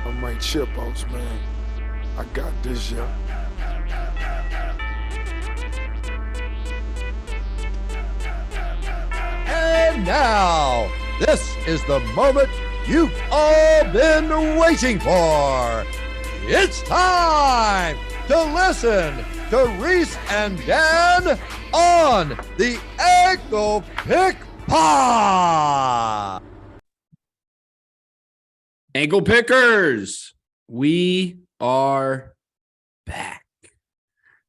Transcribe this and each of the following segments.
on my chip outs, man. I got this, yeah. And now, this is the moment you've all been waiting for. It's time to listen to Reece and Dan on the Ankle Pick Pod. Ankle Pickers, we are back. If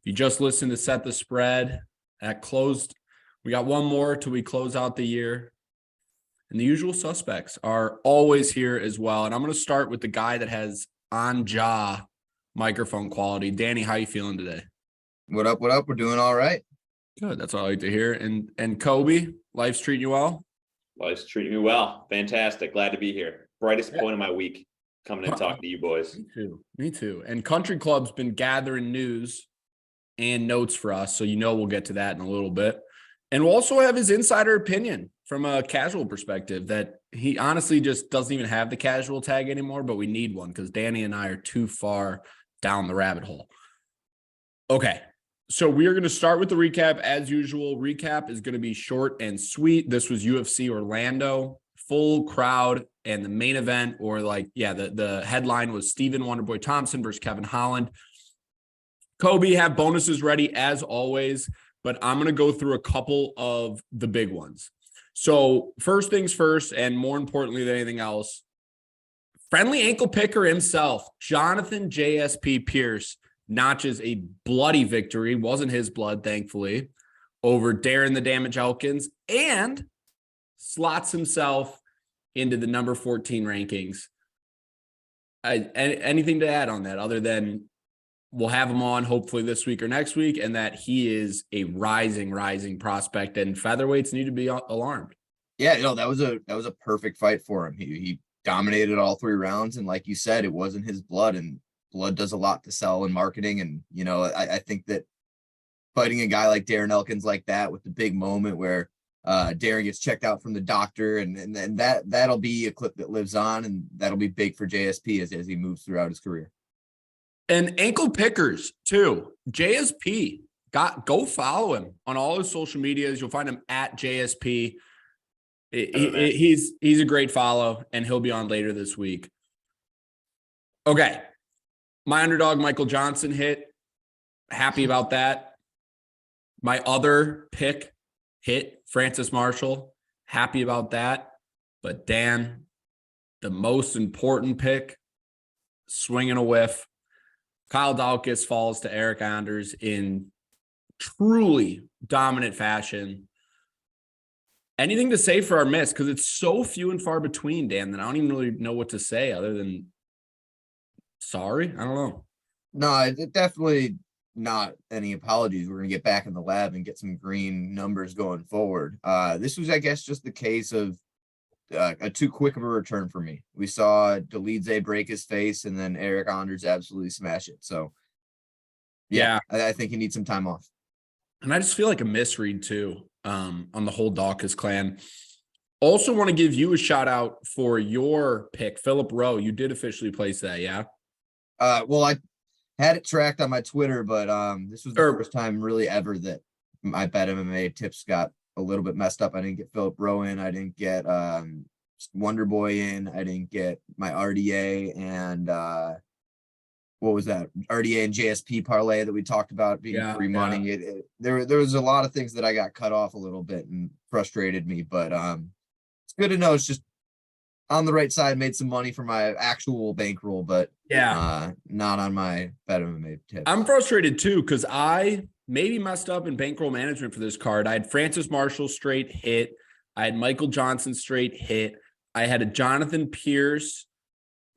you just listened to Set the Spread, that closed. We got one more till we close out the year. And the usual suspects are always here as well. And I'm going to start with the guy that has on-jaw microphone quality. Danny, how you feeling today? What up? What up? We're doing all right. Good. That's all I like to hear. And Kobe, life's treating you well? Life's treating me well. Fantastic. Glad to be here. Brightest point of my week coming and talking to you boys. Me too. And Country Club's been gathering news and notes for us. So we'll get to that in a little bit. And we'll also have his insider opinion from a casual perspective that he honestly just doesn't even have the casual tag anymore, but we need one because Danny and I are too far down the rabbit hole. Okay. So we are going to start with the recap. As usual, recap is going to be short and sweet. This was UFC Orlando, full crowd, and the main event, or the headline was Stephen Wonderboy Thompson versus Kevin Holland. Kobe, have bonuses ready as always, but I'm going to go through a couple of the big ones. So first things first, and more importantly than anything else, friendly ankle picker himself, Jonathan JSP Pierce, notches a bloody victory, wasn't his blood, thankfully, over Darren the Damage Elkins, and slots himself into the number 14 rankings. Anything to add on that other than we'll have him on hopefully this week or next week, and that he is a rising prospect, and featherweights need to be alarmed. Yeah, that was a perfect fight for him. He dominated all 3 rounds, and like you said, it wasn't his blood, and blood does a lot to sell in marketing. And I think that fighting a guy like Darren Elkins like that with the big moment where Darren gets checked out from the doctor, and that'll be a clip that lives on, and that'll be big for JSP as he moves throughout his career. And ankle pickers too. JSP, go follow him on all his social medias. You'll find him at JSP. He's a great follow, and he'll be on later this week. Okay. My underdog, Michael Johnson, hit. Happy about that. My other pick hit, Francis Marshall. Happy about that. But Dan, the most important pick, swinging a whiff. Kyle Daukaus falls to Eric Anders in truly dominant fashion. Anything to say for our miss? Because it's so few and far between, Dan, that I don't even really know what to say other than sorry. I don't know. No, it definitely not any apologies. We're going to get back in the lab and get some green numbers going forward. This was, I guess, just the case of a too quick of a return for me. We saw Dolidze break his face, and then Eric Anders absolutely smash it. So, yeah. I think he needs some time off. And I just feel like a misread, too, on the whole Daukaus clan. Also want to give you a shout out for your pick, Philip Rowe. You did officially place that, yeah? Well, I had it tracked on my Twitter, but this was the first time really ever that my Bet MMA tips got a little bit messed up. I didn't get Philip Rowe in. I didn't get Wonder Boy in. I didn't get my RDA and what was that? RDA and JSP parlay that we talked about being free money. There was a lot of things that I got cut off a little bit and frustrated me, but it's good to know it's just on the right side, made some money for my actual bankroll, but not on my Bet MMA tips. I'm frustrated too because I maybe messed up in bankroll management for this card. I had Francis Marshall straight hit. I had Michael Johnson straight hit. I had a Jonathan Pierce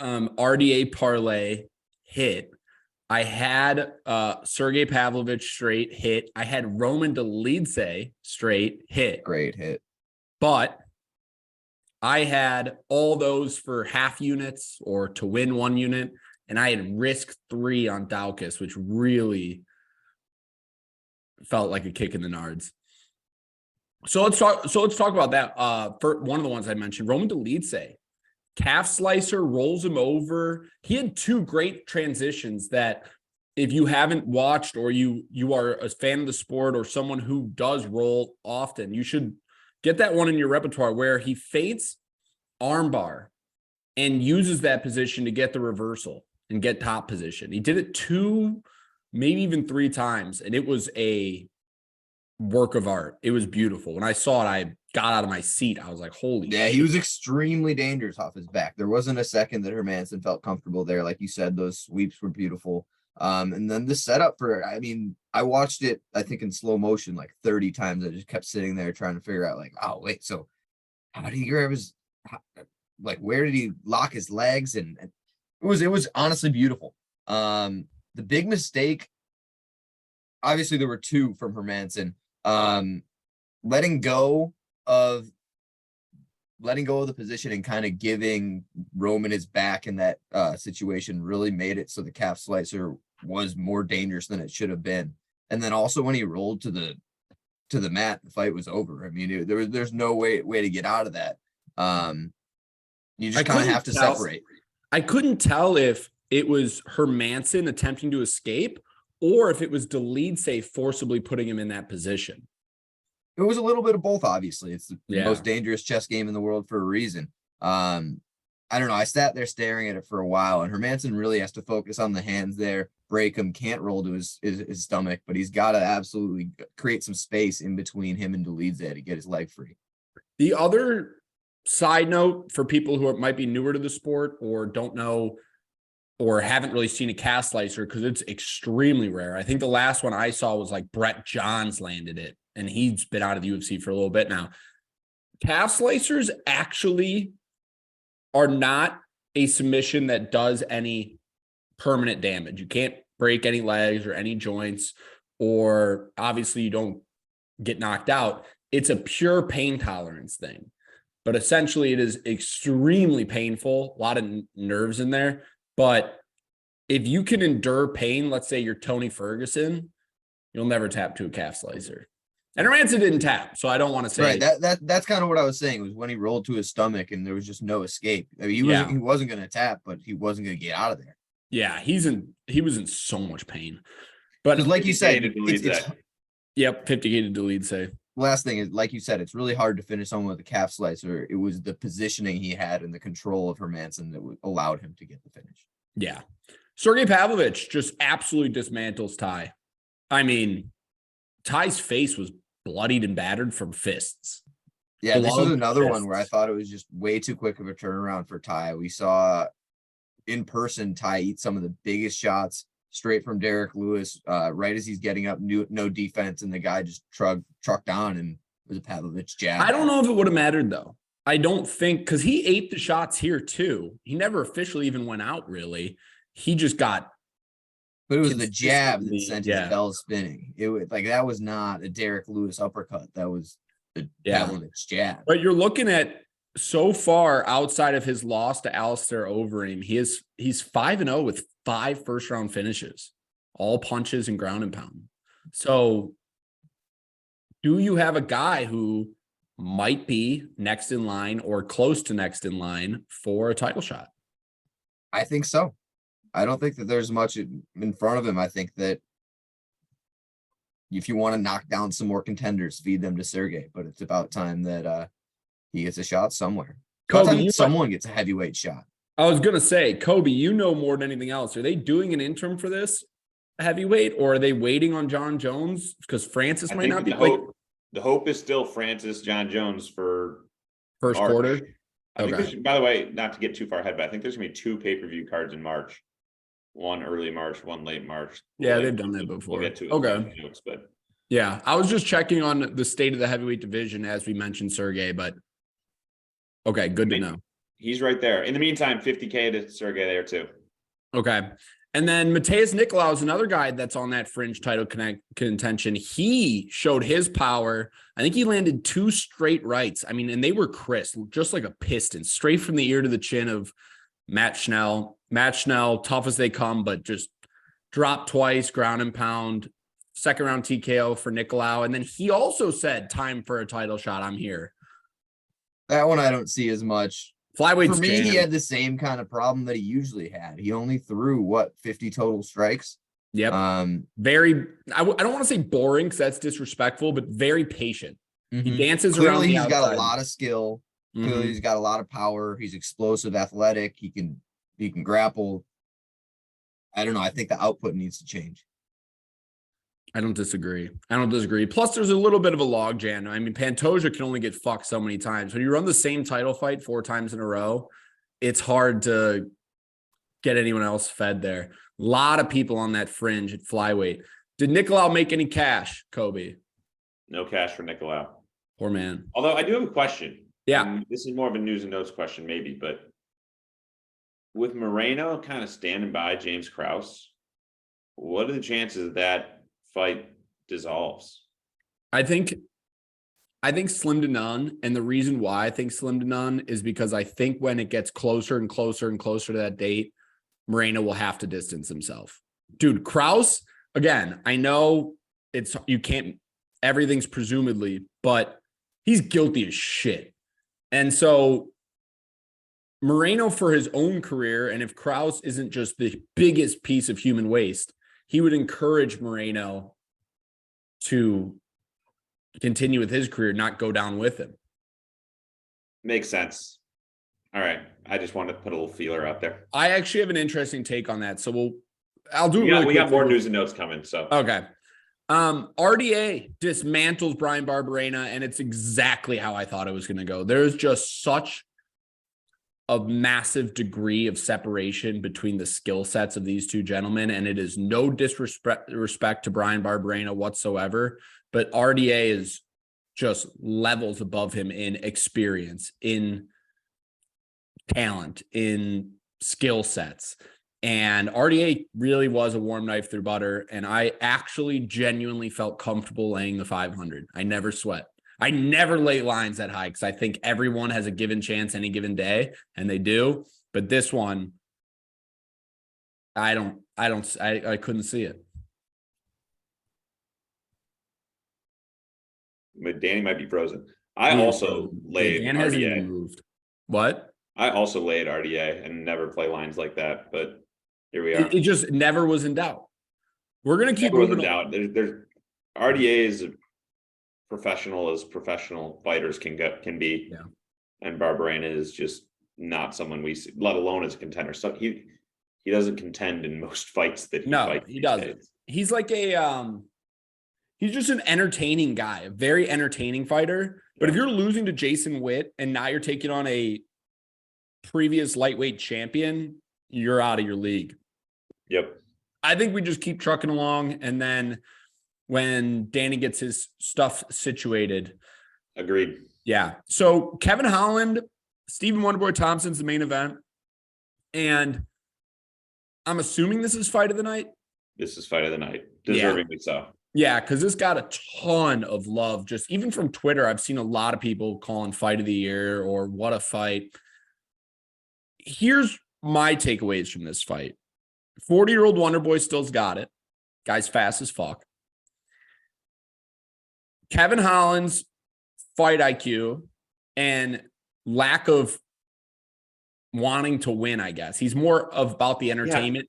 RDA parlay hit. I had Sergey Pavlovich straight hit. I had Roman Dolidze straight hit. Great hit. But I had all those for half units or to win 1 unit, and I had risk 3 on Daukaus, which really felt like a kick in the nards. So let's talk about that. For one of the ones I mentioned, Roman Dolidze calf slicer, rolls him over. He had 2 great transitions that if you haven't watched or you are a fan of the sport or someone who does roll often, you should get that one in your repertoire where he feints armbar and uses that position to get the reversal and get top position. He did it 2, maybe even 3 times, and it was a work of art. It was beautiful. When I saw it, I got out of my seat. I was like, holy shit. He was extremely dangerous off his back. There wasn't a second that Hermansson felt comfortable there. Like you said, those sweeps were beautiful. And then the setup I watched it, I think in slow motion, like 30 times. I just kept sitting there trying to figure out like, oh, wait, so how did he grab where did he lock his legs? And it was honestly beautiful. The big mistake, obviously there were 2 from Hermansson. Letting go of the position and kind of giving Roman his back in that situation really made it so the calf slicer was more dangerous than it should have been. And then also when he rolled to the mat, the fight was over. I mean, there's no way to get out of that. You just kind of have to separate. I couldn't tell if it was Hermansson attempting to escape or if it was Dolidze forcibly putting him in that position. It was a little bit of both, obviously. It's the most dangerous chess game in the world for a reason. I don't know. I sat there staring at it for a while, and Hermansson really has to focus on the hands there, break him, can't roll to his stomach, but he's got to absolutely create some space in between him and Dolidze to get his leg free. The other side note for people who might be newer to the sport or don't know or haven't really seen a calf slicer, because it's extremely rare. I think the last one I saw was like Brett Johns landed it, and he's been out of the UFC for a little bit now. Calf slicers actually are not a submission that does any permanent damage. You can't break any legs or any joints, or obviously you don't get knocked out. It's a pure pain tolerance thing. But essentially it is extremely painful, a lot of nerves in there. But if you can endure pain, let's say you're Tony Ferguson, you'll never tap to a calf slicer. And Hermansson didn't tap, so I don't want to say that's kind of what I was saying, was when he rolled to his stomach and there was just no escape. I mean, he wasn't going to tap, but he wasn't going to get out of there. Yeah, he was in so much pain. But like you said, yep, 50K to Dolidze. Last thing is, like you said, it's really hard to finish someone with a calf slicer. It was the positioning he had and the control of Hermansson that allowed him to get the finish. Yeah. Sergey Pavlovich just absolutely dismantles Ty. I mean, Ty's face was bloodied and battered from fists. Yeah, this was another one where I thought it was just way too quick of a turnaround for Ty. We saw in person Ty eat some of the biggest shots straight from Derek Lewis, right as he's getting up, no defense, and the guy just trucked on, and it was a Pavlovich jab. I don't know if it would have mattered, though. I don't think, because he ate the shots here, too. He never officially even went out, really. He just got... But it was the jab that sent his bell spinning. It was like, that was not a Derek Lewis uppercut. That was a Pavlovich jab. But you're looking at, so far, outside of his loss to Alistair Overeem, he's 5-0 with 5 first-round finishes, all punches and ground and pound. So do you have a guy who might be next in line or close to next in line for a title shot? I think so. I don't think that there's much in front of him. I think that if you want to knock down some more contenders, feed them to Sergey, but it's about time that he gets a shot somewhere. Kobe, someone gets a heavyweight shot. I was going to say, Kobe, you know more than anything else. Are they doing an interim for this heavyweight, or are they waiting on John Jones? Because Francis might not be. The hope is still Francis John Jones for first March. Quarter. I think by the way, not to get too far ahead, but I think there's going to be 2 pay-per-view cards in March. One early March, one late March. Yeah, they've done that before. We'll get to it. Okay. Notes, but yeah, I was just checking on the state of the heavyweight division as we mentioned Sergey, but okay, good to know. He's right there. In the meantime, 50K to Sergey there too. Okay. And then Mateus Nicolau is another guy that's on that fringe title contention. He showed his power. I think he landed 2 straight rights. I mean, and they were crisp, just like a piston, straight from the ear to the chin of Matt Schnell. Matt Schnell, tough as they come, but just dropped twice, ground and pound, second round TKO for Nicolau. And then he also said, time for a title shot. I'm here. That one I don't see as much. Flyweights For me, he jam. had the same kind of problem that he usually had. He only threw 50 total strikes. Yep. Very. I don't want to say boring because that's disrespectful, but very patient. He dances around. Clearly, the he's outside. got a lot of skill. Clearly, he's got a lot of power. He's explosive, athletic. He can grapple. I don't know. I think the output needs to change. I don't disagree. Plus, there's a little bit of a logjam. I mean, Pantoja can only get fucked so many times. When you run the same title fight 4 times in a row, it's hard to get anyone else fed there. A lot of people on that fringe at flyweight. Did Nicolau make any cash, Kobe? No cash for Nicolau. Poor man. Although I do have a question. Yeah. And this is more of a news and notes question, maybe, but with Moreno kind of standing by James Krause, what are the chances that fight dissolves? I think slim to none. And the reason why I think slim to none is because I think when it gets closer and closer and closer to that date, Moreno will have to distance himself. Dude, Krause, again, I know everything's presumably, but he's guilty as shit. And so Moreno, for his own career, and if Krause isn't just the biggest piece of human waste, he would encourage Moreno to continue with his career, not go down with him. Makes sense. All right. I just wanted to put a little feeler out there. I actually have an interesting take on that. So I'll do it. We got more quickly. news and notes coming. So, okay. RDA dismantles Brian Barberena, and it's exactly how I thought it was going to go. There's just such a massive degree of separation between the skill sets of these two gentlemen, and it is no disrespect to Brian Barberena whatsoever, but RDA is just levels above him in experience, in talent, in skill sets. And RDA really was a warm knife through butter. And I actually genuinely felt comfortable laying the 500. I never sweat. I never lay lines that high because I think everyone has a given chance any given day, and they do. But this one, I couldn't see it. But Danny might be frozen. I also laid Dan hasn't RDA. even moved. What? I also laid RDA and never play lines like that, but here we are. It just never was in doubt. We're gonna keep moving moving down. There's RDA is professional as professional fighters can be. Yeah. And Barberena is just not someone we see, let alone as a contender. So he doesn't contend in most fights that he fights. He doesn't. Days. He's like he's just an entertaining guy, a very entertaining fighter. But if you're losing to Jason Witt and now you're taking on a previous lightweight champion, you're out of your league. Yep. I think we just keep trucking along, and then when Danny gets his stuff situated. Agreed. Yeah. So Kevin Holland, Stephen Wonderboy Thompson's the main event. And I'm assuming this is fight of the night. This is fight of the night. Deservingly so. Yeah, because this got a ton of love. Just even from Twitter, I've seen a lot of people calling fight of the year or what a fight. Here's my takeaways from this fight. 40-year-old Wonderboy still's got it. Guy's fast as fuck. Kevin Holland's fight IQ and lack of wanting to win, I guess. He's more about the entertainment.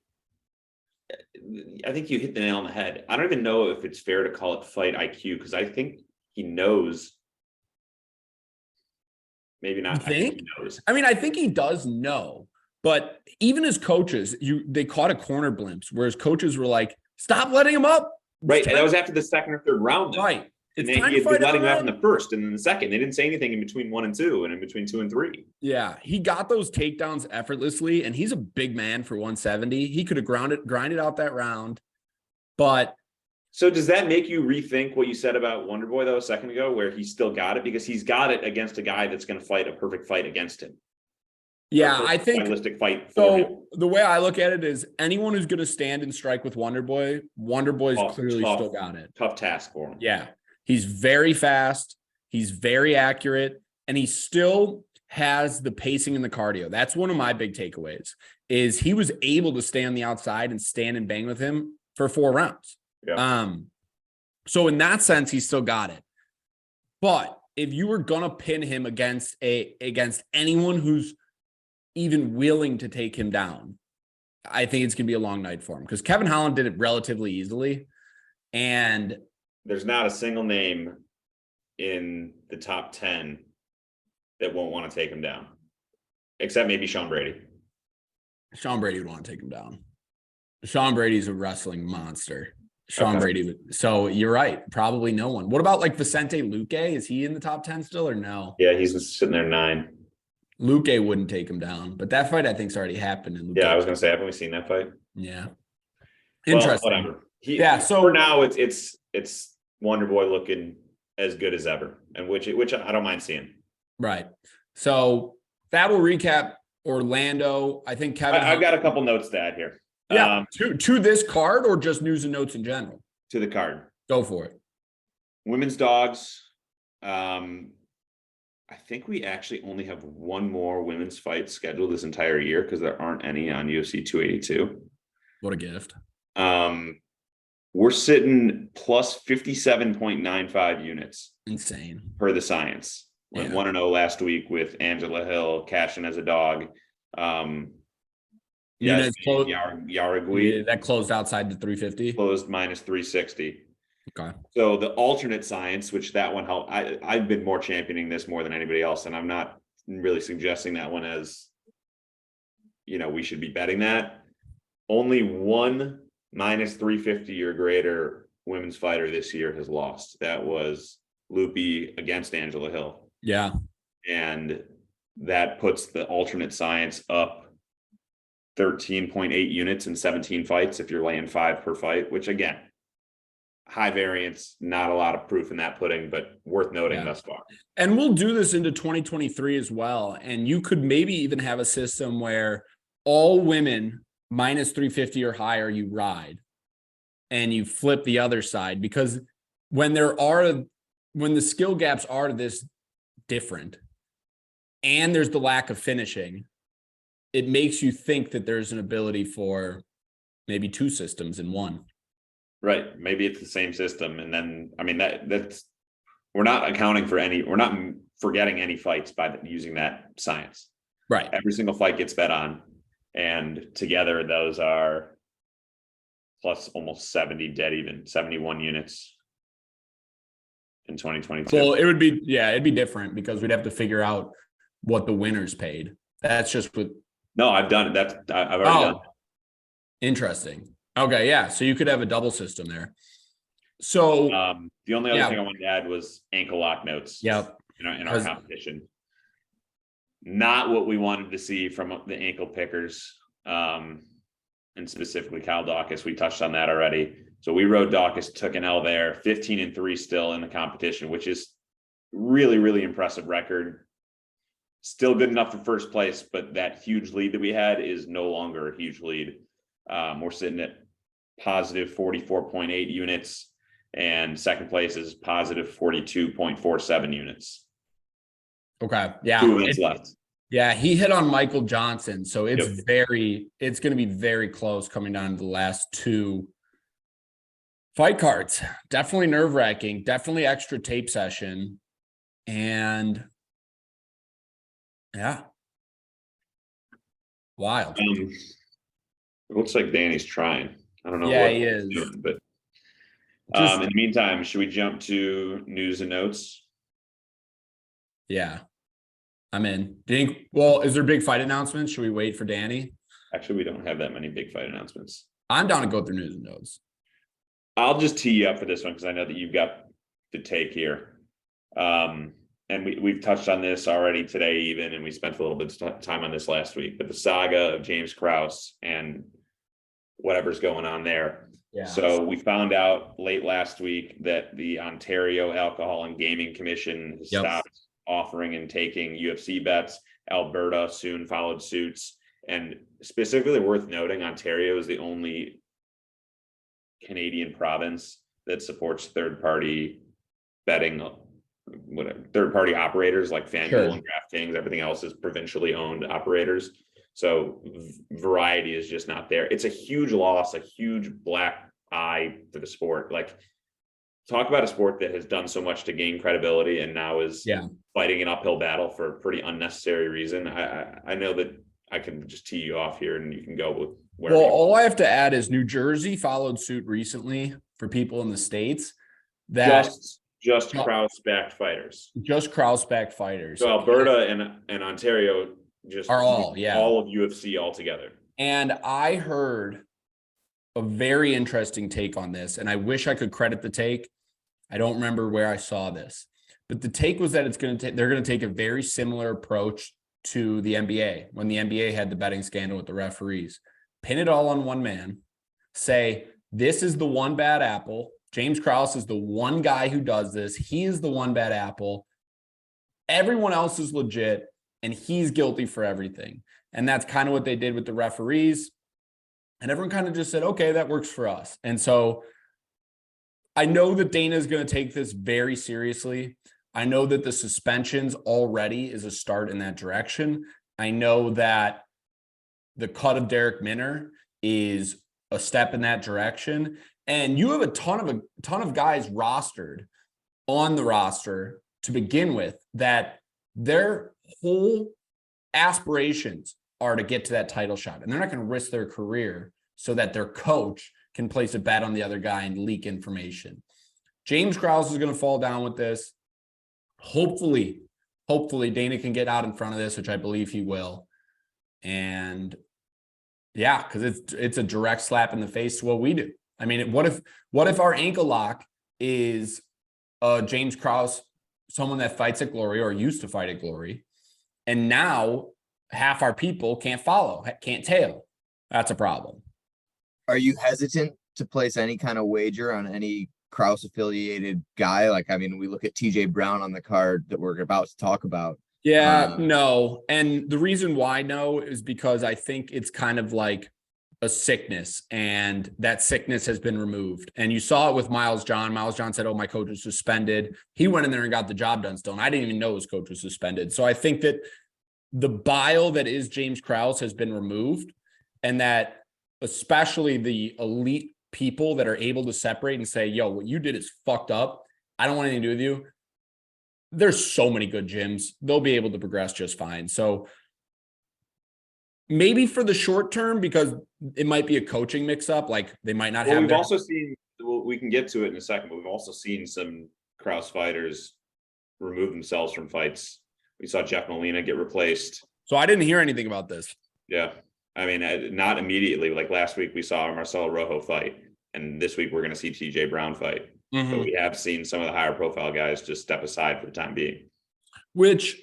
I think you hit the nail on the head. I don't even know if it's fair to call it fight IQ because I think he knows. Maybe not. I think he knows. I mean, I think he does know, but even his coaches, they caught a corner glimpse where his coaches were like, "Stop letting him up." Right, and that was after the second or third round. Then. Right. And he had been letting him up in the first and then the second. They didn't say anything in between 1 and 2 and in between 2 and 3. Yeah, he got those takedowns effortlessly, and he's a big man for 170. He could have grinded out that round, but. So does that make you rethink what you said about Wonderboy though a second ago, where he still got it because he's got it against a guy that's going to fight a perfect fight against him? Yeah, I think realistic fight. So the way I look at it is anyone who's going to stand and strike with Wonderboy's clearly still got it. Tough task for him. Yeah. He's very fast. He's very accurate, and he still has the pacing and the cardio. That's one of my big takeaways is he was able to stay on the outside and stand and bang with him for 4 rounds. Yeah. So in that sense, he still got it. But if you were going to pin him against anyone who's even willing to take him down, I think it's going to be a long night for him because Kevin Holland did it relatively easily. And there's not a single name in the top 10 that won't want to take him down, except maybe Sean Brady. Sean Brady would want to take him down. Sean Brady's a wrestling monster. Sean Brady. So you're right. Probably no one. What about like Vicente Luque? Is he in the top 10 still or no? Yeah, he's sitting there 9. Luque wouldn't take him down, but that fight I think's already happened. In yeah, I was gonna say, haven't we seen that fight? Yeah. Interesting. Well, whatever. So for now, it's Wonder Boy looking as good as ever, and which I don't mind seeing. Right. So that will recap Orlando. I think Kevin. I've got a couple notes to add here. Yeah, to this card or just news and notes in general? To the card. Go for it. Women's dogs. I think we actually only have one more women's fight scheduled this entire year because there aren't any on UFC 282. What a gift. We're sitting plus 57.95 units. Insane. Per the science. Went 1-0 last week with Angela Hill cashing as a dog. Yaragui. That closed outside the 350. Closed minus 360. Okay. So the alternate science, which that one helped. I've been more championing this more than anybody else, and I'm not really suggesting that one as, we should be betting that. Only one minus 350 or greater women's fighter this year has lost. That was Loopy against Angela Hill. Yeah. And that puts the alternate science up 13.8 units in 17 fights if you're laying 5 per fight, which again, high variance, not a lot of proof in that pudding, but worth noting thus far. And we'll do this into 2023 as well. And you could maybe even have a system where all women minus 350 or higher, you ride and you flip the other side, because when the skill gaps are this different and there's the lack of finishing, it makes you think that there's an ability for maybe 2 systems in one. Right. Maybe it's the same system. And then, that's, we're not accounting for we're not forgetting any fights by using that science. Right. Every single fight gets bet on. And together those are plus almost 70 dead even, 71 units in 2022. Well, it'd be different because we'd have to figure out what the winners paid. That's just with. No, I've done it. I've already done it. Interesting. Okay, yeah. So you could have a double system there. So the only other thing I wanted to add was ankle lock notes. Yep. In our competition. Not what we wanted to see from the ankle pickers, and specifically Kyle Dawkins. We touched on that already. So we rode Dawkins, took an L there, 15-3 still in the competition, which is really, really impressive record. Still good enough for first place, but that huge lead that we had is no longer a huge lead. We're sitting at positive 44.8 units, and second place is positive 42.47 units. Okay. Yeah. 2 minutes left. Yeah. He hit on Michael Johnson. So it's it's going to be very close coming down to the last 2 fight cards. Definitely nerve wracking, definitely extra tape session. And yeah. Wild. It looks like Danny's trying. I don't know. Yeah, he is. Doing, but in the meantime, should we jump to news and notes? Yeah, I'm in. Is there big fight announcements? Should we wait for Danny? Actually, we don't have that many big fight announcements. I'm down to go through news and notes. I'll just tee you up for this one because I know that you've got the take here. And we've touched on this already today even, and we spent a little bit of time on this last week, but the saga of James Krause and whatever's going on there. Yeah. So we found out late last week that the Ontario Alcohol and Gaming Commission has stopped offering and taking UFC bets. Alberta soon followed suits. And specifically worth noting, Ontario is the only Canadian province that supports third-party betting, third-party operators like FanDuel and DraftKings. Everything else is provincially owned operators. So variety is just not there. It's a huge loss, a huge black eye for the sport. Like, talk about a sport that has done so much to gain credibility and now is fighting an uphill battle for a pretty unnecessary reason. I know that I can just tee you off here and you can go with where. Well, all I have to add is New Jersey followed suit recently for people in the States that just Krause-backed fighters. Just Krause-backed fighters. So Alberta and Ontario just are all of UFC altogether. And I heard a very interesting take on this, and I wish I could credit the take. I don't remember where I saw this, but the take was that they're going to take a very similar approach to the NBA when the NBA had the betting scandal with the referees. Pin it all on one man, say, this is the one bad apple. James Krause is the one guy who does this. He is the one bad apple. Everyone else is legit, and he's guilty for everything. And that's kind of what they did with the referees. And everyone kind of just said, okay, that works for us. And so I know that Dana is going to take this very seriously. I know that the suspensions already is a start in that direction. I know that the cut of Derek Minner is a step in that direction. And you have a ton of guys rostered on the roster to begin with that their whole aspirations are to get to that title shot. And they're not going to risk their career so that their coach can place a bet on the other guy and leak information. James Krause is going to fall down with this. Hopefully Dana can get out in front of this, which I believe he will. And yeah, because it's a direct slap in the face to what we do. I mean, what if our ankle lock is James Krause, someone that fights at Glory or used to fight at Glory, and now half our people can't follow, can't tail? That's a problem. Are you hesitant to place any kind of wager on any Krause affiliated guy? Like, I mean, we look at TJ Brown on the card that we're about to talk about. Yeah, no. And the reason why no is because I think it's kind of like a sickness, and that sickness has been removed. And you saw it with Miles John. Miles John said, oh, my coach was suspended. He went in there and got the job done still. And I didn't even know his coach was suspended. So I think that the bile that is James Krause has been removed, and that especially the elite people that are able to separate and say, yo, what you did is fucked up. I don't want anything to do with you. There's so many good gyms. They'll be able to progress just fine. So maybe for the short term, because it might be a coaching mix-up, like they might not have. We've also seen, we can get to it in a second, but we've also seen some Krause fighters remove themselves from fights. We saw Jeff Molina get replaced. So I didn't hear anything about this. Yeah. I mean, not immediately. Like last week, we saw Marcelo Rojo fight, and this week we're going to see TJ Brown fight. Mm-hmm. But we have seen some of the higher profile guys just step aside for the time being. Which,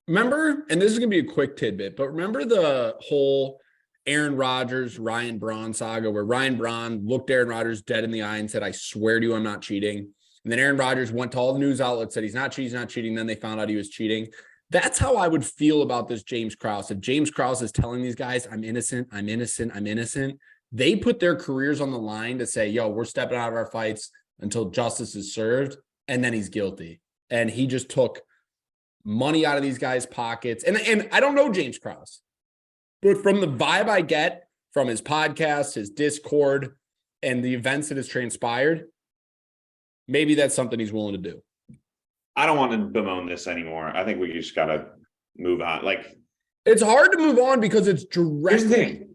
remember, and this is going to be a quick tidbit, but remember the whole Aaron Rodgers, Ryan Braun saga where Ryan Braun looked Aaron Rodgers dead in the eye and said, I swear to you, I'm not cheating. And then Aaron Rodgers went to all the news outlets, said he's not cheating. Then they found out he was cheating. That's how I would feel about this James Krause. If James Krause is telling these guys, I'm innocent, they put their careers on the line to say, yo, we're stepping out of our fights until justice is served. And then he's guilty. And he just took money out of these guys' pockets. And I don't know James Krause, but from the vibe I get from his podcast, his Discord, and the events that has transpired, maybe that's something he's willing to do. I don't want to bemoan this anymore. I think we just got to move on. Like, it's hard to move on because it's directly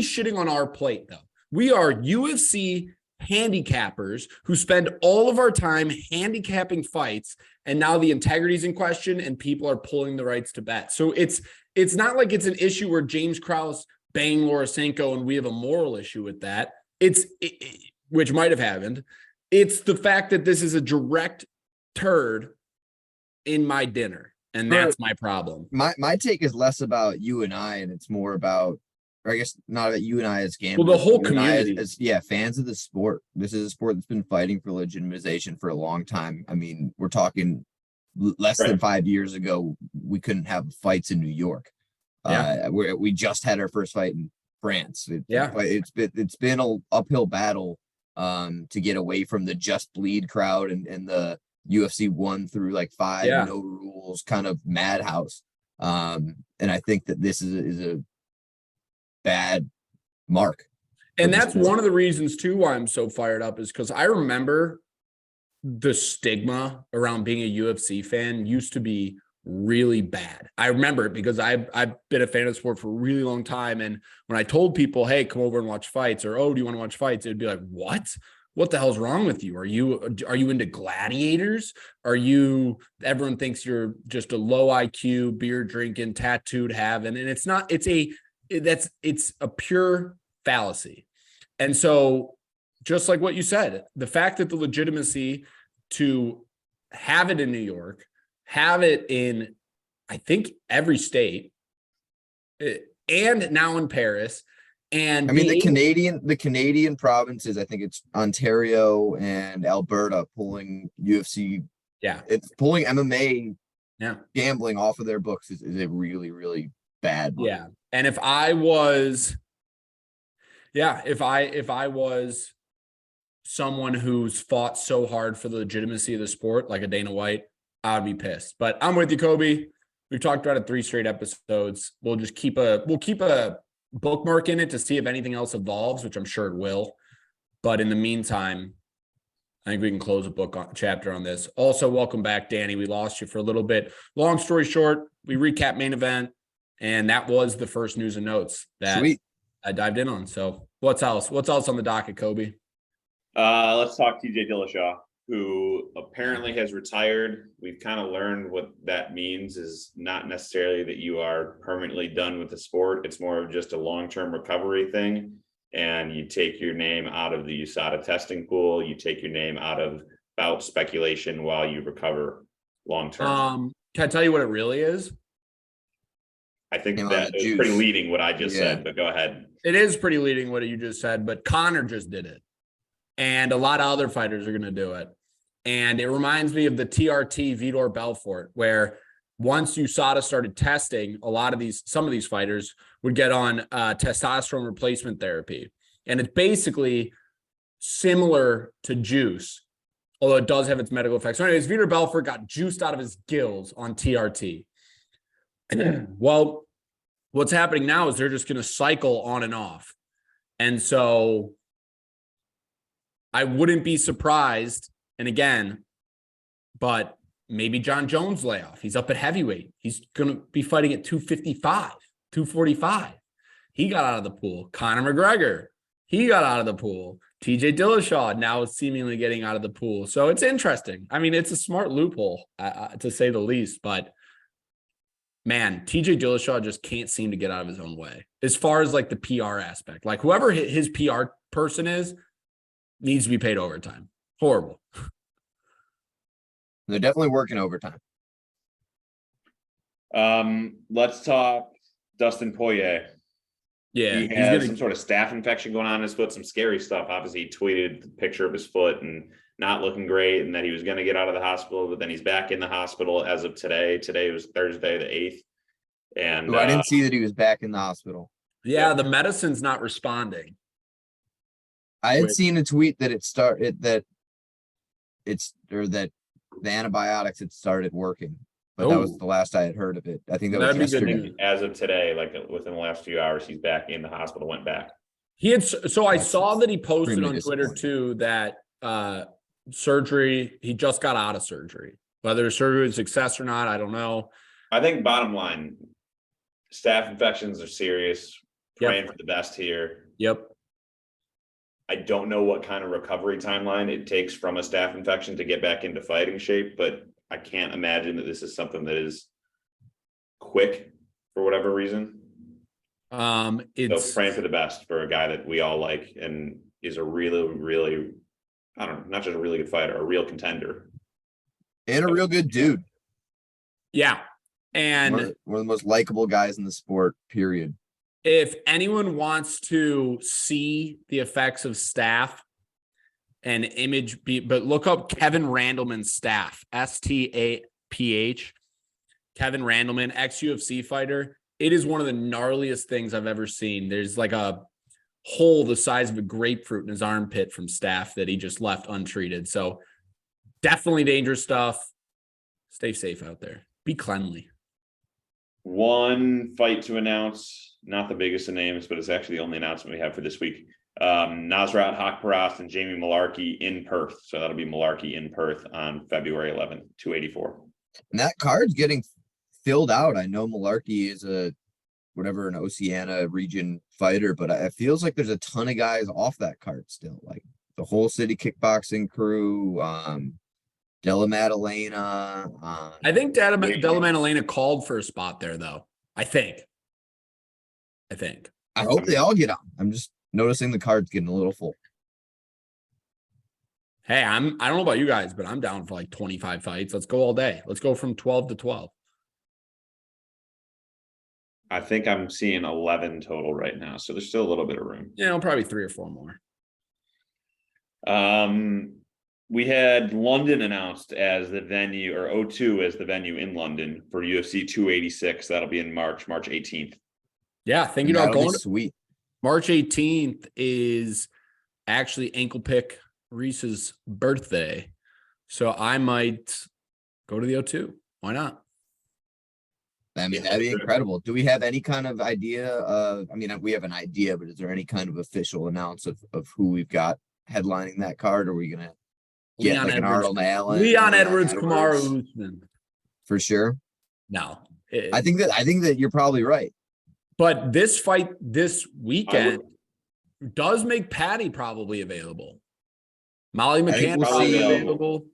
shitting on our plate, though. We are UFC handicappers who spend all of our time handicapping fights, and now the integrity is in question and people are pulling the rights to bet. So it's not like it's an issue where James Krause banged Lorisenko and we have a moral issue with that. Which might have happened. It's the fact that this is a direct turd in my dinner, and that's my problem. My take is less about you and I, and it's more about, or I guess not about you and I as gamblers. Well, the whole community as fans of the sport. This is a sport that's been fighting for legitimization for a long time. I mean, we're talking less than 5 years ago, we couldn't have fights in New York. We just had our first fight in France. It's been an uphill battle to get away from the Just Bleed crowd and the UFC 1 through like 5 no rules kind of madhouse. And I think that this is a bad mark. And that's one of the reasons too why I'm so fired up, is because I remember the stigma around being a UFC fan used to be really bad. I remember it because I've been a fan of the sport for a really long time. And when I told people, hey, come over and watch fights, or, oh, do you want to watch fights? It'd be like, what the hell's wrong with you? Are you into gladiators? Everyone thinks you're just a low IQ, beer drinking, tattooed having, and it's not, it's a pure fallacy. And so just like what you said, the fact that the legitimacy to have it in New York, have it in, I think, every state, and now in Paris. And I mean, the Canadian provinces, I think it's Ontario and Alberta pulling UFC. Yeah. It's pulling MMA gambling off of their books is a really, really bad one. Yeah. And if I was someone who's fought so hard for the legitimacy of the sport, like a Dana White, I would be pissed. But I'm with you, Kobe. We've talked about it 3 straight episodes. We'll keep a bookmark in it to see if anything else evolves, which I'm sure it will. But in the meantime, I think we can close a chapter on this. Also, welcome back, Danny. We lost you for a little bit. Long story short, we recap main event, and that was the first news and notes that I dived in on. So what's else? What's else on the docket, Kobe? Let's talk TJ Dillashaw, who apparently has retired. We've kind of learned what that means is not necessarily that you are permanently done with the sport. It's more of just a long-term recovery thing. And you take your name out of the USADA testing pool. You take your name out of bout speculation while you recover long-term. Can I tell you what it really is? I think that is pretty leading what I just said, but go ahead. It is pretty leading what you just said, but Conor just did it. And a lot of other fighters are going to do it. And it reminds me of the TRT Vitor Belfort, where once USADA started testing, some of these fighters would get on testosterone replacement therapy. And it's basically similar to juice, although it does have its medical effects. So anyways, Vitor Belfort got juiced out of his gills on TRT. Well, what's happening now is they're just going to cycle on and off. And so I wouldn't be surprised. And again, but maybe John Jones layoff. He's up at heavyweight. He's going to be fighting at 255, 245. He got out of the pool. Conor McGregor, he got out of the pool. TJ Dillashaw now is seemingly getting out of the pool. So it's interesting. I mean, it's a smart loophole, to say the least. But man, TJ Dillashaw just can't seem to get out of his own way as far as like the PR aspect. Like whoever his PR person is needs to be paid overtime. Horrible. They're definitely working overtime. Let's talk Dustin Poirier. Yeah, he has some sort of staph infection going on in his foot, some scary stuff. Obviously, he tweeted the picture of his foot and not looking great, and that he was going to get out of the hospital, but then he's back in the hospital as of today. Today was Thursday, the 8th. And I didn't see that he was back in the hospital. Yeah, the medicine's not responding. I had seen a tweet that that the antibiotics had started working, but that was the last I had heard of it. I think that was yesterday. As of today, like within the last few hours, he's back in the hospital, went back. I saw that he posted on Twitter too, that surgery, he just got out of surgery. Whether surgery was a success or not, I don't know. I think bottom line, staph infections are serious. Praying for the best here. Yep. I don't know what kind of recovery timeline it takes from a staph infection to get back into fighting shape, but I can't imagine that this is something that is quick for whatever reason. It's so praying for the best for a guy that we all like and is a really, really, I don't know, not just a really good fighter, a real contender. And a real good dude. Yeah. And one of the most likable guys in the sport, period. If anyone wants to see the effects of staph and but look up Kevin Randleman's staph, STAPH. Kevin Randleman, ex-UFC fighter. It is one of the gnarliest things I've ever seen. There's like a hole the size of a grapefruit in his armpit from staph that he just left untreated. So definitely dangerous stuff. Stay safe out there. Be cleanly. One fight to announce, not the biggest of names, but it's actually the only announcement we have for this week. Nasrat Haqparast and Jamie Malarkey in Perth. So that'll be Malarkey in Perth on February 11th, 284. And that card's getting filled out. I know Malarkey is an Oceania region fighter, but it feels like there's a ton of guys off that card still. Like the whole city kickboxing crew, Della Maddalena. I think Della Maddalena called for a spot there, though. I think. I hope they all get on. I'm just noticing the card's getting a little full. Hey, I don't know about you guys, but I'm down for like 25 fights. Let's go all day. Let's go from 12 to 12. I think I'm seeing 11 total right now, so there's still a little bit of room. Yeah, probably 3 or 4 more. We had London announced as the venue, or O2 as the venue in London for UFC 286. That'll be in March 18th. Yeah, thinking about going. Sweet. March 18th is actually Ankle Pick Reese's birthday, so I might go to the O2. Why not? I mean, that'd be incredible. Do we have any kind of idea I mean, we have an idea, but is there any kind of official announce of who we've got headlining that card? Or are we going to get Leon like Edwards, an Arnold Allen? Leon Edwards, Kamaru Usman. For sure. No. I think that you're probably right. But this fight this weekend does make Patty probably available. Molly McCann probably available.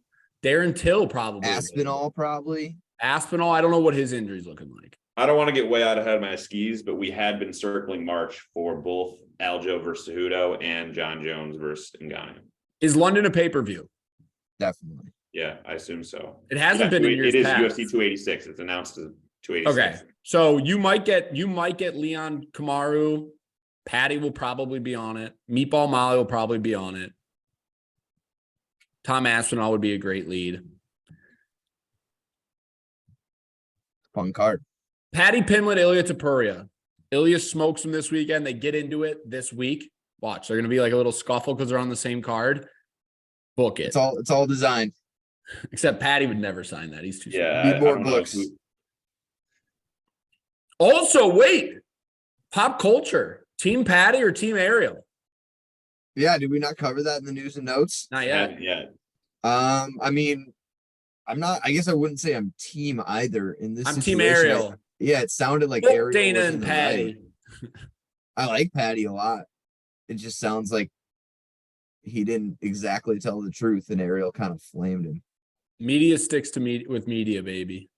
Darren Till probably. Aspinall probably. Aspinall, I don't know what his injury's looking like. I don't want to get way out ahead of my skis, but we had been circling March for both Aljo versus Cejudo and John Jones versus Ngannou. Is London a pay-per-view? Definitely. Yeah, I assume so. It hasn't been in years past. It is UFC 286. It's announced as 286. Okay. So you might get Leon Kamaru. Patty will probably be on it. Meatball Molly will probably be on it. Tom Aspinall would be a great lead. Fun card. Patty Pimlet, Ilya Topuria. Ilya smokes him this weekend. They get into it this week. Watch, they're going to be like a little scuffle because they're on the same card. Book it. It's all designed. Except Patty would never sign that. He's too yeah. Need more books. Also, wait. Pop culture. Team Patty or Team Ariel? Yeah, did we not cover that in the news and notes? Not yet. Yeah. I mean, I'm not. I guess I wouldn't say I'm team either in this. I'm situation. Team Ariel. Yeah, it sounded like Book Ariel. Dana and Patty. Right. I like Patty a lot. It just sounds like he didn't exactly tell the truth, and Ariel kind of flamed him. Media sticks to me with media, baby.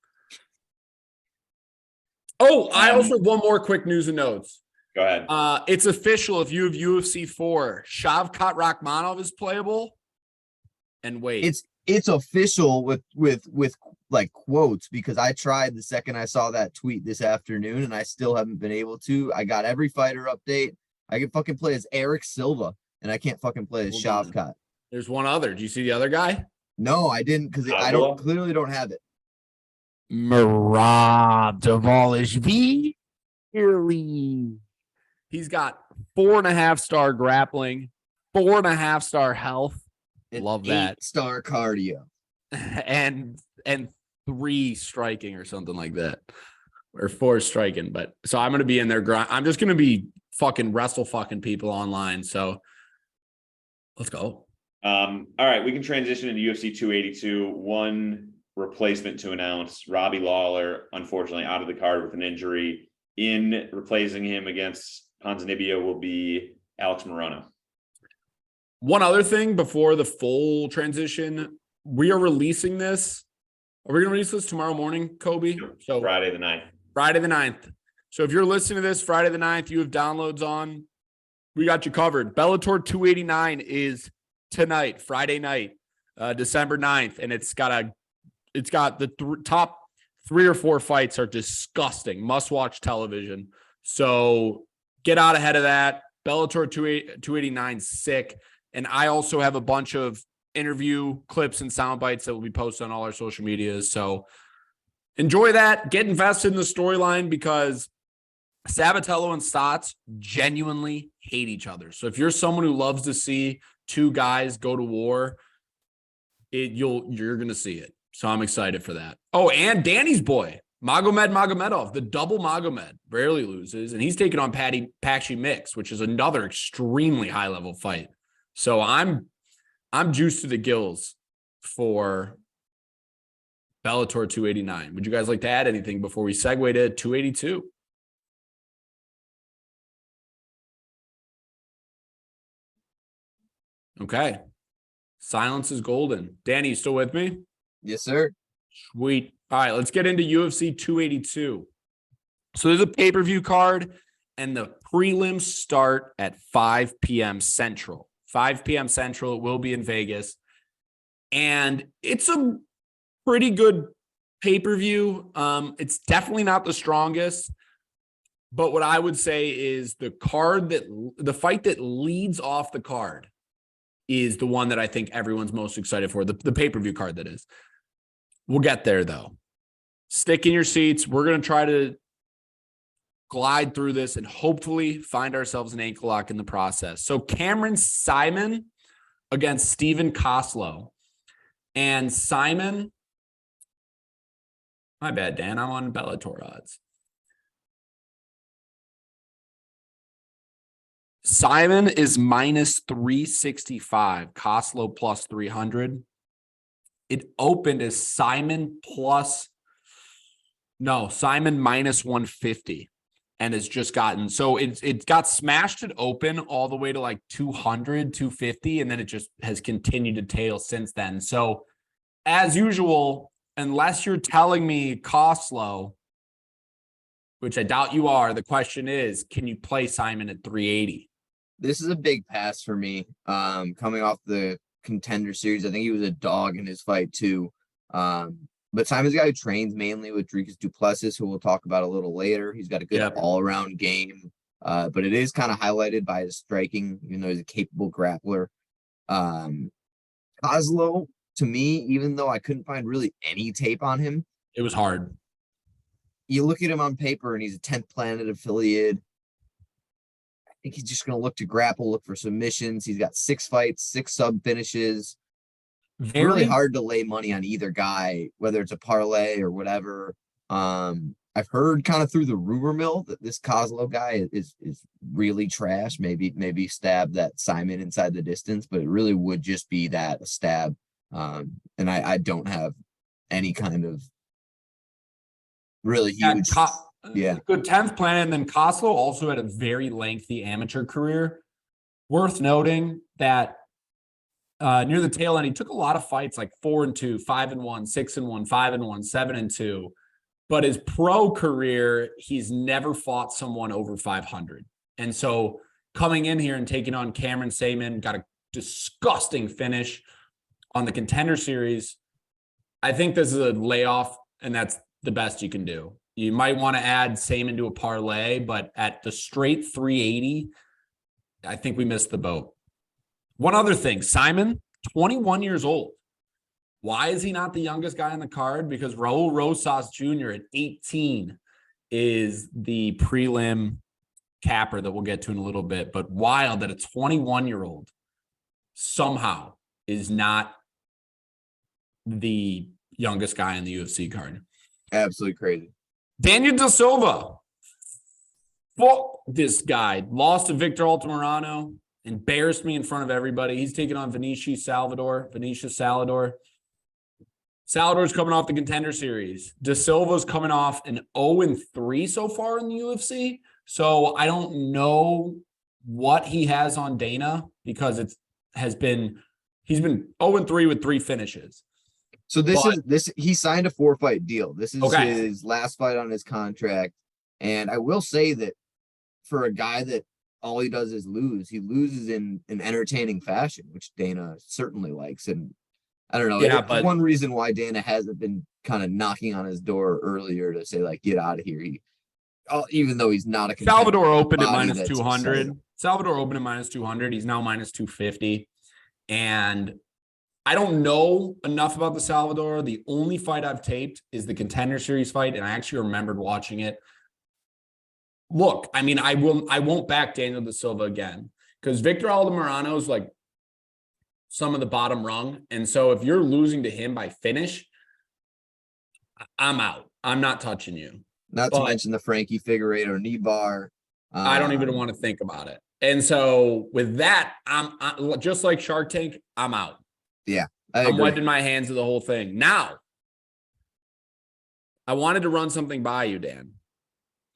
Oh, I also have one more quick news and notes. Go ahead. It's official. If you have UFC 4, Shavkat Rakhmonov is playable. And wait, it's official with like quotes, because I tried the second I saw that tweet this afternoon, and I still haven't been able to. I got every fighter update. I can fucking play as Eric Silva, and I can't fucking play as Shavkat. There's one other. Do you see the other guy? No, I didn't, because I clearly don't have it. Murad Dvalishvili. He's got 4.5-star grappling, 4.5-star health. Love that. 8-star cardio. And 3 striking or something like that. Or 4 striking. But so I'm gonna be in there. I'm just gonna be fucking wrestle fucking people online. So let's go. All right, we can transition into UFC 282. One replacement to announce: Robbie Lawler, unfortunately out of the card with an injury. In replacing him against Ponzinibbio will be Alex Morono. One other thing before the full transition, we are releasing this. Are we going to release this tomorrow morning, Kobe? So Friday the 9th. Friday the 9th. So if you're listening to this Friday the 9th, you have downloads on, we got you covered. Bellator 289 is tonight, Friday night, December 9th. And it's got the top 3 or 4 fights are disgusting. Must-watch television. So get out ahead of that. Bellator 289 sick. And I also have a bunch of interview clips and sound bites that will be posted on all our social medias. So enjoy that. Get invested in the storyline, because Sabatello and Stotts genuinely hate each other. So if you're someone who loves to see 2 guys go to war, you're going to see it. So I'm excited for that. Oh, and Danny's boy, Magomed Magomedov, the double Magomed, rarely loses. And he's taking on Patchy Mix, which is another extremely high-level fight. So I'm juiced to the gills for Bellator 289. Would you guys like to add anything before we segue to 282? Okay. Silence is golden. Danny, you still with me? Yes, sir. Sweet. All right, let's get into UFC 282. So there's a pay-per-view card, and the prelims start at 5 p.m. Central. 5 p.m. Central. It will be in Vegas. And it's a pretty good pay-per-view. It's definitely not the strongest. But what I would say is the fight that leads off the card is the one that I think everyone's most excited for, the pay-per-view card that is. We'll get there, though. Stick in your seats. We're going to try to glide through this and hopefully find ourselves an ankle lock in the process. So Cameron Simon against Steven Koslow. And Simon, my bad, Dan, I'm on Bellator odds. Simon is minus 365, Koslow plus 300. It opened as Simon minus 150 and has just gotten, so it got smashed at open all the way to like 200, 250, and then it just has continued to tail since then. So as usual, unless you're telling me Koslow, which I doubt you are, the question is, can you play Simon at 380? This is a big pass for me. Coming off the Contender Series, I think he was a dog in his fight too. But Simon's a guy who trains mainly with Dricus du Plessis, who we'll talk about a litlittle later. He's got a good all-around game, but it is kind of highlighted by his striking, even though he's a capable grappler. Koslow, to me, even though I couldn't find really any tape on him, it was hard. You look at him on paper, and he's a 10th Planet affiliate. I think he's just going to look to grapple, look for submissions. He's got 6 fights, 6 sub finishes. Really hard to lay money on either guy, whether it's a parlay or whatever. I've heard kind of through the rumor mill that this Koslow guy is really trash. Maybe stab that Simon inside the distance, but it really would just be that, a stab. And I don't have any kind of really huge. Good 10th Planet, and then Koslow also had a very lengthy amateur career. Worth noting that near the tail end, he took a lot of fights like 4-2, 5-1, 6-1, 5-1, 7-2. But his pro career, he's never fought someone over 500. And so coming in here and taking on Cameron Simon, got a disgusting finish on the Contender Series. I think this is a layoff, and that's the best you can do. You might want to add Simon to a parlay, but at the straight 380, I think we missed the boat. One other thing, Simon, 21 years old. Why is he not the youngest guy on the card? Because Raul Rosas Jr. at 18 is the prelim capper that we'll get to in a little bit. But wild that a 21-year-old somehow is not the youngest guy on the UFC card. Absolutely crazy. Daniel Da Silva. Fuck this guy. Lost to Victor Altamirano. Embarrassed me in front of everybody. He's taking on Vinicius Salvador. Salvador's coming off the Contender Series. Da Silva's coming off an 0-3 so far in the UFC. So I don't know what he has on Dana, because he's been 0-3 with 3 finishes. So he signed a 4-fight deal. This is his last fight on his contract. And I will say that for a guy that all he does is lose, he loses in an entertaining fashion, which Dana certainly likes. And I don't know. Yeah, but one reason why Dana hasn't been kind of knocking on his door earlier to say, like, get out of here. Even though he's not a Salvador opened at minus 200. Salvador opened at minus 200. He's now minus 250. And I don't know enough about the Salvador. The only fight I've taped is the Contender Series fight, and I actually remembered watching it. Look, I mean, I won't back Daniel Da Silva again, because Victor Altamirano is like some of the bottom rung. And so if you're losing to him by finish, I'm out. I'm not touching you. Not to mention the Frankie Figueiredo knee bar. I don't even want to think about it. And so with that, I'm just like Shark Tank, I'm out. Yeah. I'm wiping my hands of the whole thing. Now, I wanted to run something by you, Dan.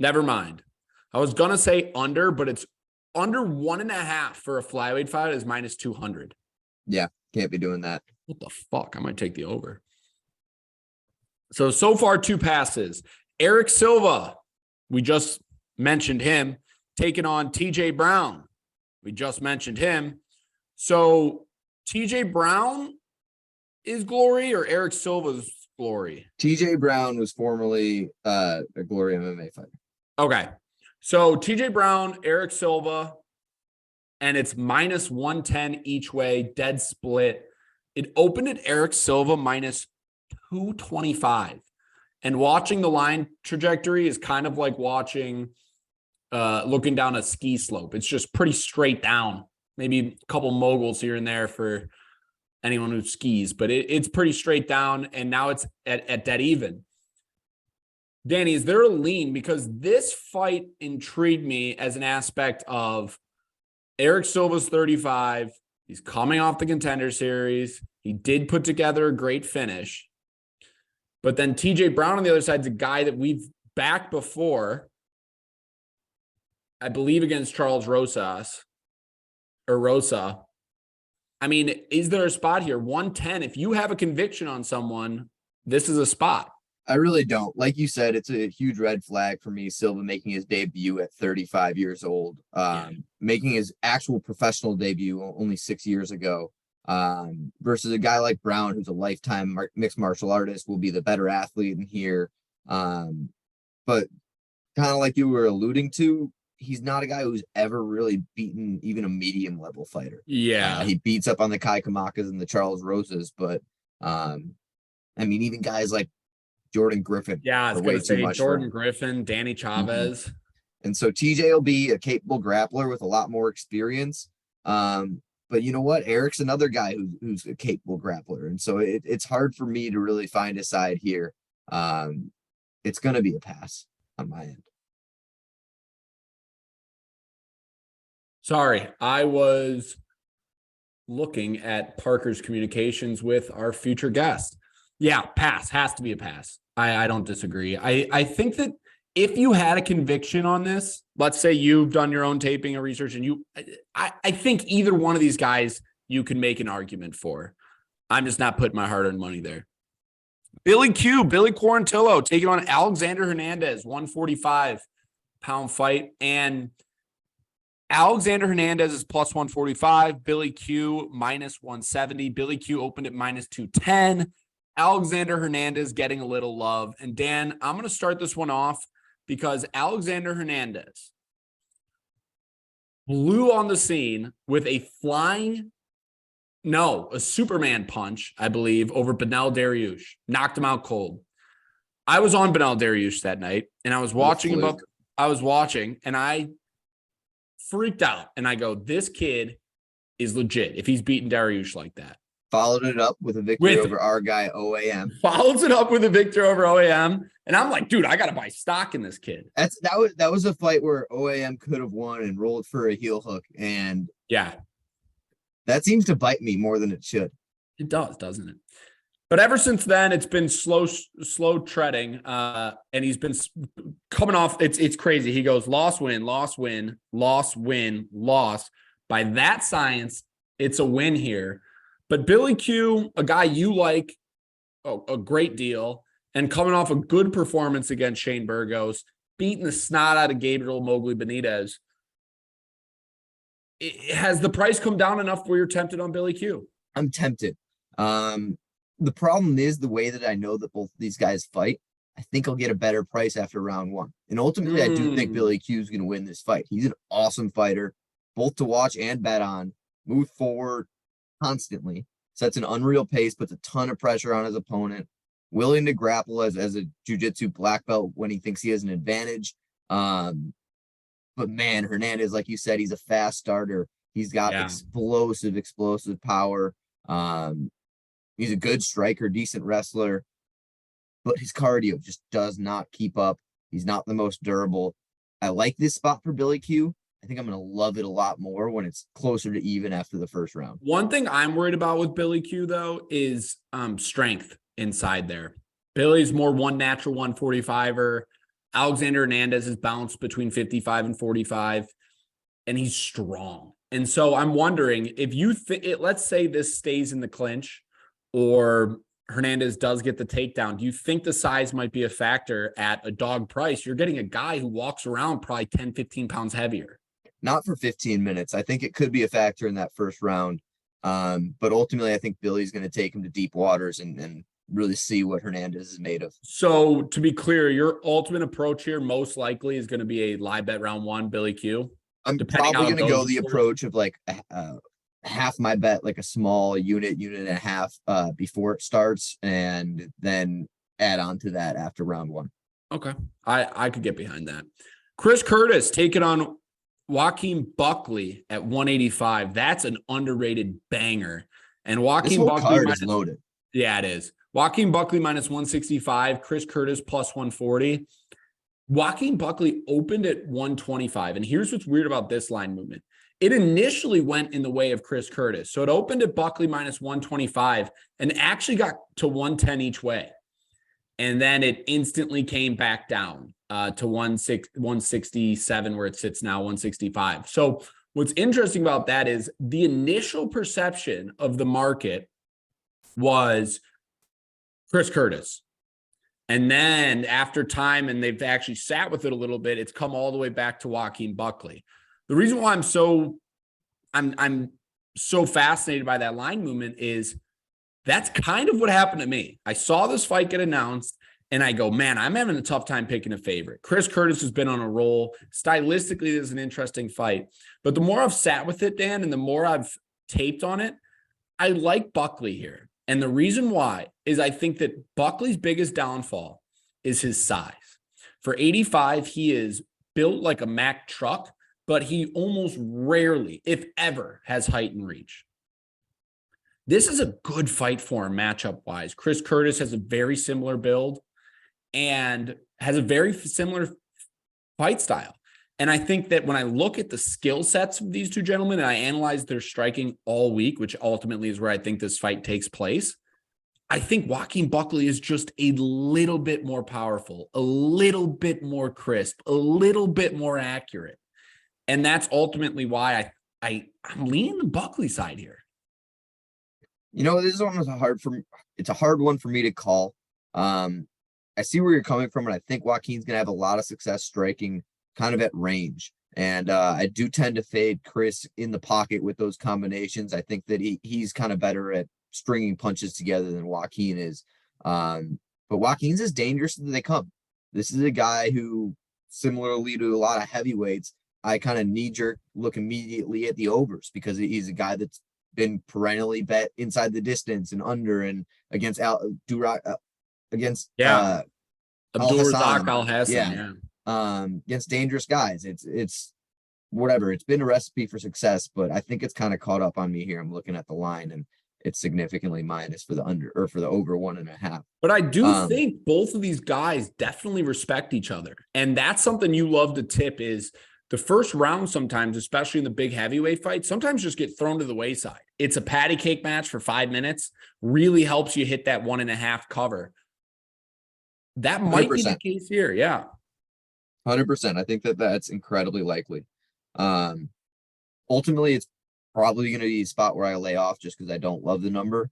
Never mind. I was going to say under, but it's under 1.5 for a flyweight fight is minus 200. Yeah, can't be doing that. What the fuck? I might take the over. So far, 2 passes. Eric Silva, we just mentioned him, taking on TJ Brown. We just mentioned him. So TJ Brown is glory or Eric Silva's glory? TJ Brown was formerly a Glory MMA fighter. Okay. So TJ Brown, Eric Silva, and it's minus 110 each way, dead split. It opened at Eric Silva minus 225. And watching the line trajectory is kind of like watching, looking down a ski slope. It's just pretty straight down. Maybe a couple moguls here and there for anyone who skis, but it's pretty straight down. And now it's at dead even. Danny, is there a lean? Because this fight intrigued me as an aspect of Eric Silva's 35. He's coming off the Contender Series. He did put together a great finish. But then TJ Brown on the other side is a guy that we've backed before, I believe against Charles Rosa. I mean, is there a spot here? 110. If you have a conviction on someone, this is a spot. I really don't. Like you said, it's a huge red flag for me. Silva making his debut at 35 years old, making his actual professional debut only 6 years ago, versus a guy like Brown, who's a lifetime mixed martial artist, will be the better athlete in here. But kind of like you were alluding to, he's not a guy who's ever really beaten even a medium level fighter. Yeah. He beats up on the Kai Kamakas and the Charles Rosas, but I mean, even guys like Jordan Griffin. Yeah, I was going to say Jordan Griffin, Danny Chavez. Mm-hmm. And so TJ will be a capable grappler with a lot more experience. But you know what? Eric's another guy who's a capable grappler. And so it's hard for me to really find a side here. It's going to be a pass on my end. Sorry, I was looking at Parker's communications with our future guest. Yeah, pass. Has to be a pass. I don't disagree. I think that if you had a conviction on this, let's say you've done your own taping or research, and I think either one of these guys you can make an argument for. I'm just not putting my hard-earned money there. Billy Quarantillo taking on Alexander Hernandez, 145-pound fight. And Alexander Hernandez is plus 145, Billy Q minus 170. Billy Q opened at minus 210. Alexander Hernandez getting a little love. And Dan, I'm going to start this one off because Alexander Hernandez blew on the scene with a Superman punch, I believe, over Beneil Dariush. Knocked him out cold. I was on Beneil Dariush that night, and I was watching and I freaked out. And I go, this kid is legit if he's beating Dariush like that. Followed it up with a victory over our guy OAM. Follows it up with a victory over OAM. And I'm like, dude, I got to buy stock in this kid. That was a fight where OAM could have won and rolled for a heel hook. And yeah, that seems to bite me more than it should. It does, doesn't it? But ever since then, it's been slow treading. And he's been coming off. It's crazy. He goes loss, win, loss, win, loss, win, loss. By that science, it's a win here. But Billy Q, a guy you like a great deal, and coming off a good performance against Shane Burgos, beating the snot out of Gabriel Mowgli Benitez. Has the price come down enough where you're tempted on Billy Q? I'm tempted. The problem is the way that I know that both these guys fight, I think I'll get a better price after round one. And ultimately, I do think Billy Q is going to win this fight. He's an awesome fighter, both to watch and bet on. Move forward constantly, sets an unreal pace, puts a ton of pressure on his opponent, willing to grapple as a jiu-jitsu black belt when he thinks he has an advantage. But man, Hernandez, like you said, he's a fast starter. He's got explosive power. He's a good striker, decent wrestler, but his cardio just does not keep up. He's not the most durable. I like this spot for Billy Q. I think I'm going to love it a lot more when it's closer to even after the first round. One thing I'm worried about with Billy Q, though, is strength inside there. Billy's more one natural 145er. Alexander Hernandez is bounced between 55 and 45, and he's strong. And so I'm wondering if you let's say this stays in the clinch or Hernandez does get the takedown. Do you think the size might be a factor at a dog price? You're getting a guy who walks around probably 10, 15 pounds heavier. Not for 15 minutes. I think it could be a factor in that first round. But ultimately, I think Billy's going to take him to deep waters and really see what Hernandez is made of. So to be clear, your ultimate approach here most likely is going to be a live bet round one, Billy Q. I'm probably going to go the approach of like half my bet, like a small unit and a half before it starts, and then add on to that after round one. Okay. I could get behind that. Chris Curtis taking on Joaquin Buckley at 185. That's an underrated banger. And Joaquin Buckley is loaded. Yeah, it is. Joaquin Buckley minus 165, Chris Curtis plus 140. Joaquin Buckley opened at 125. And here's what's weird about this line movement. It initially went in the way of Chris Curtis. So it opened at Buckley minus 125 and actually got to 110 each way. And then it instantly came back down to 167, where it sits now, 165. So what's interesting about that is the initial perception of the market was Chris Curtis. And then after time, and they've actually sat with it a little bit, it's come all the way back to Joaquin Buckley. The reason why I'm so fascinated by that line movement is that's kind of what happened to me. I saw this fight get announced and I go, man, I'm having a tough time picking a favorite. Chris Curtis has been on a roll. Stylistically, this is an interesting fight. But the more I've sat with it, Dan, and the more I've taped on it, I like Buckley here. And the reason why is I think that Buckley's biggest downfall is his size. For 85, he is built like a Mack truck, but he almost rarely, if ever, has height and reach. This is a good fight for him matchup-wise. Chris Curtis has a very similar build and has a very similar fight style. And I think that when I look at the skill sets of these two gentlemen and I analyze their striking all week, which ultimately is where I think this fight takes place, I think Joaquin Buckley is just a little bit more powerful, a little bit more crisp, a little bit more accurate. And that's ultimately why I'm leaning the Buckley side here. You know, this one was it's a hard one for me to call. I see where you're coming from, and I think Joaquin's going to have a lot of success striking kind of at range. And I do tend to fade Chris in the pocket with those combinations. I think that he's kind of better at stringing punches together than Joaquin is. But Joaquin's as dangerous as they come. This is a guy who, similarly to a lot of heavyweights, I kind of knee-jerk look immediately at the overs because he's a guy that's been perennially bet inside the distance and under and against Abdulrazak Alhassan. Against dangerous guys. It's whatever. It's been a recipe for success, but I think it's kind of caught up on me here. I'm looking at the line and it's significantly minus for the under or for the over 1.5. But I do think both of these guys definitely respect each other. And that's something you love to tip is the first round sometimes, especially in the big heavyweight fights, sometimes just get thrown to the wayside. It's a patty cake match for 5 minutes, really helps you hit that 1.5 cover. That might 100%. Be the case here. Yeah. 100%. I think that's incredibly likely. Ultimately, it's probably going to be a spot where I lay off just because I don't love the number.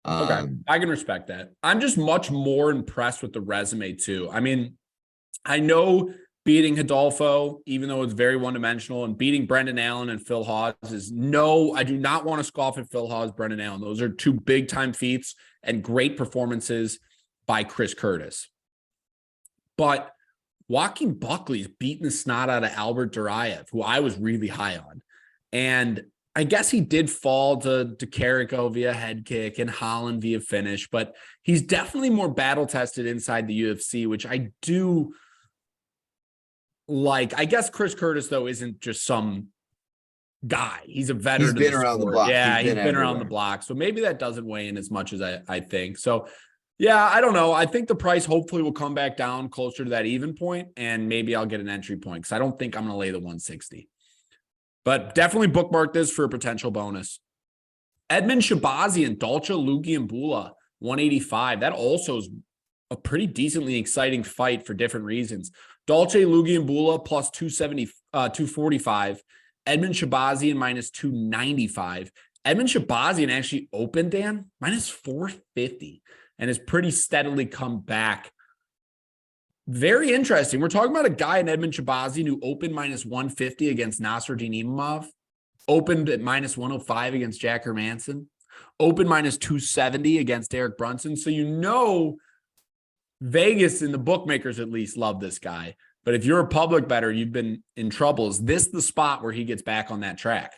Okay. I can respect that. I'm just much more impressed with the resume too. I mean, I know beating Hidalgo, even though it's very one-dimensional, and beating Brendan Allen and Phil Hawes I do not want to scoff at Phil Hawes, Brendan Allen. Those are two big-time feats and great performances by Chris Curtis. But Joaquin Buckley's beating the snot out of Albert Duraev, who I was really high on. And I guess he did fall to Carrico via head kick and Holland via finish, but he's definitely more battle-tested inside the UFC, which I do like. I guess Chris Curtis, though, isn't just some guy. He's a veteran. He's been around the block. Yeah, he's been around the block. So maybe that doesn't weigh in as much as I think. So, yeah, I don't know. I think the price hopefully will come back down closer to that even point, and maybe I'll get an entry point because I don't think I'm going to lay the 160. But definitely bookmark this for a potential bonus. Edmund Shabazi and Dolce Lugiambula, 185. That also is a pretty decently exciting fight for different reasons. Dolce Lugiambula plus 245. Edmund Shabazian minus 295. Edmund Shabazian actually opened, Dan, minus 450 and has pretty steadily come back. Very interesting. We're talking about a guy in Edmund Shabazian who opened minus 150 against Nasruddin Imavov, opened at minus 105 against Jack Hermanson, opened minus 270 against Derek Brunson. So Vegas and the bookmakers at least love this guy. But if you're a public bettor, you've been in trouble. Is this the spot where he gets back on that track?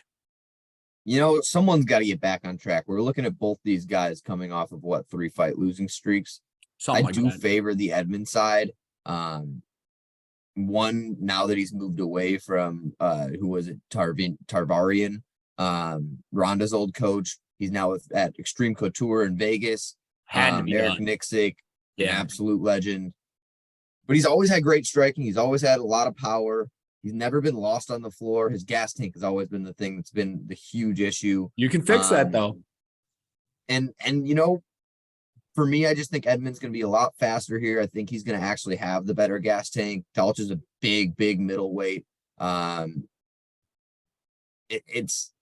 Someone's got to get back on track. We're looking at both these guys coming off of 3-fight losing streaks. I do favor the Edmund side. One, now that he's moved away from who was it, Tarvarian, Ronda's old coach. He's now at Extreme Couture in Vegas. Had to be Eric done. Nixick, an absolute legend. But he's always had great striking. He's always had a lot of power. He's never been lost on the floor. His gas tank has always been the thing that's been the huge issue. You can fix that though. And for me, I just think Edmund's going to be a lot faster here. I think he's going to actually have the better gas tank. Dolch is a big middleweight. It's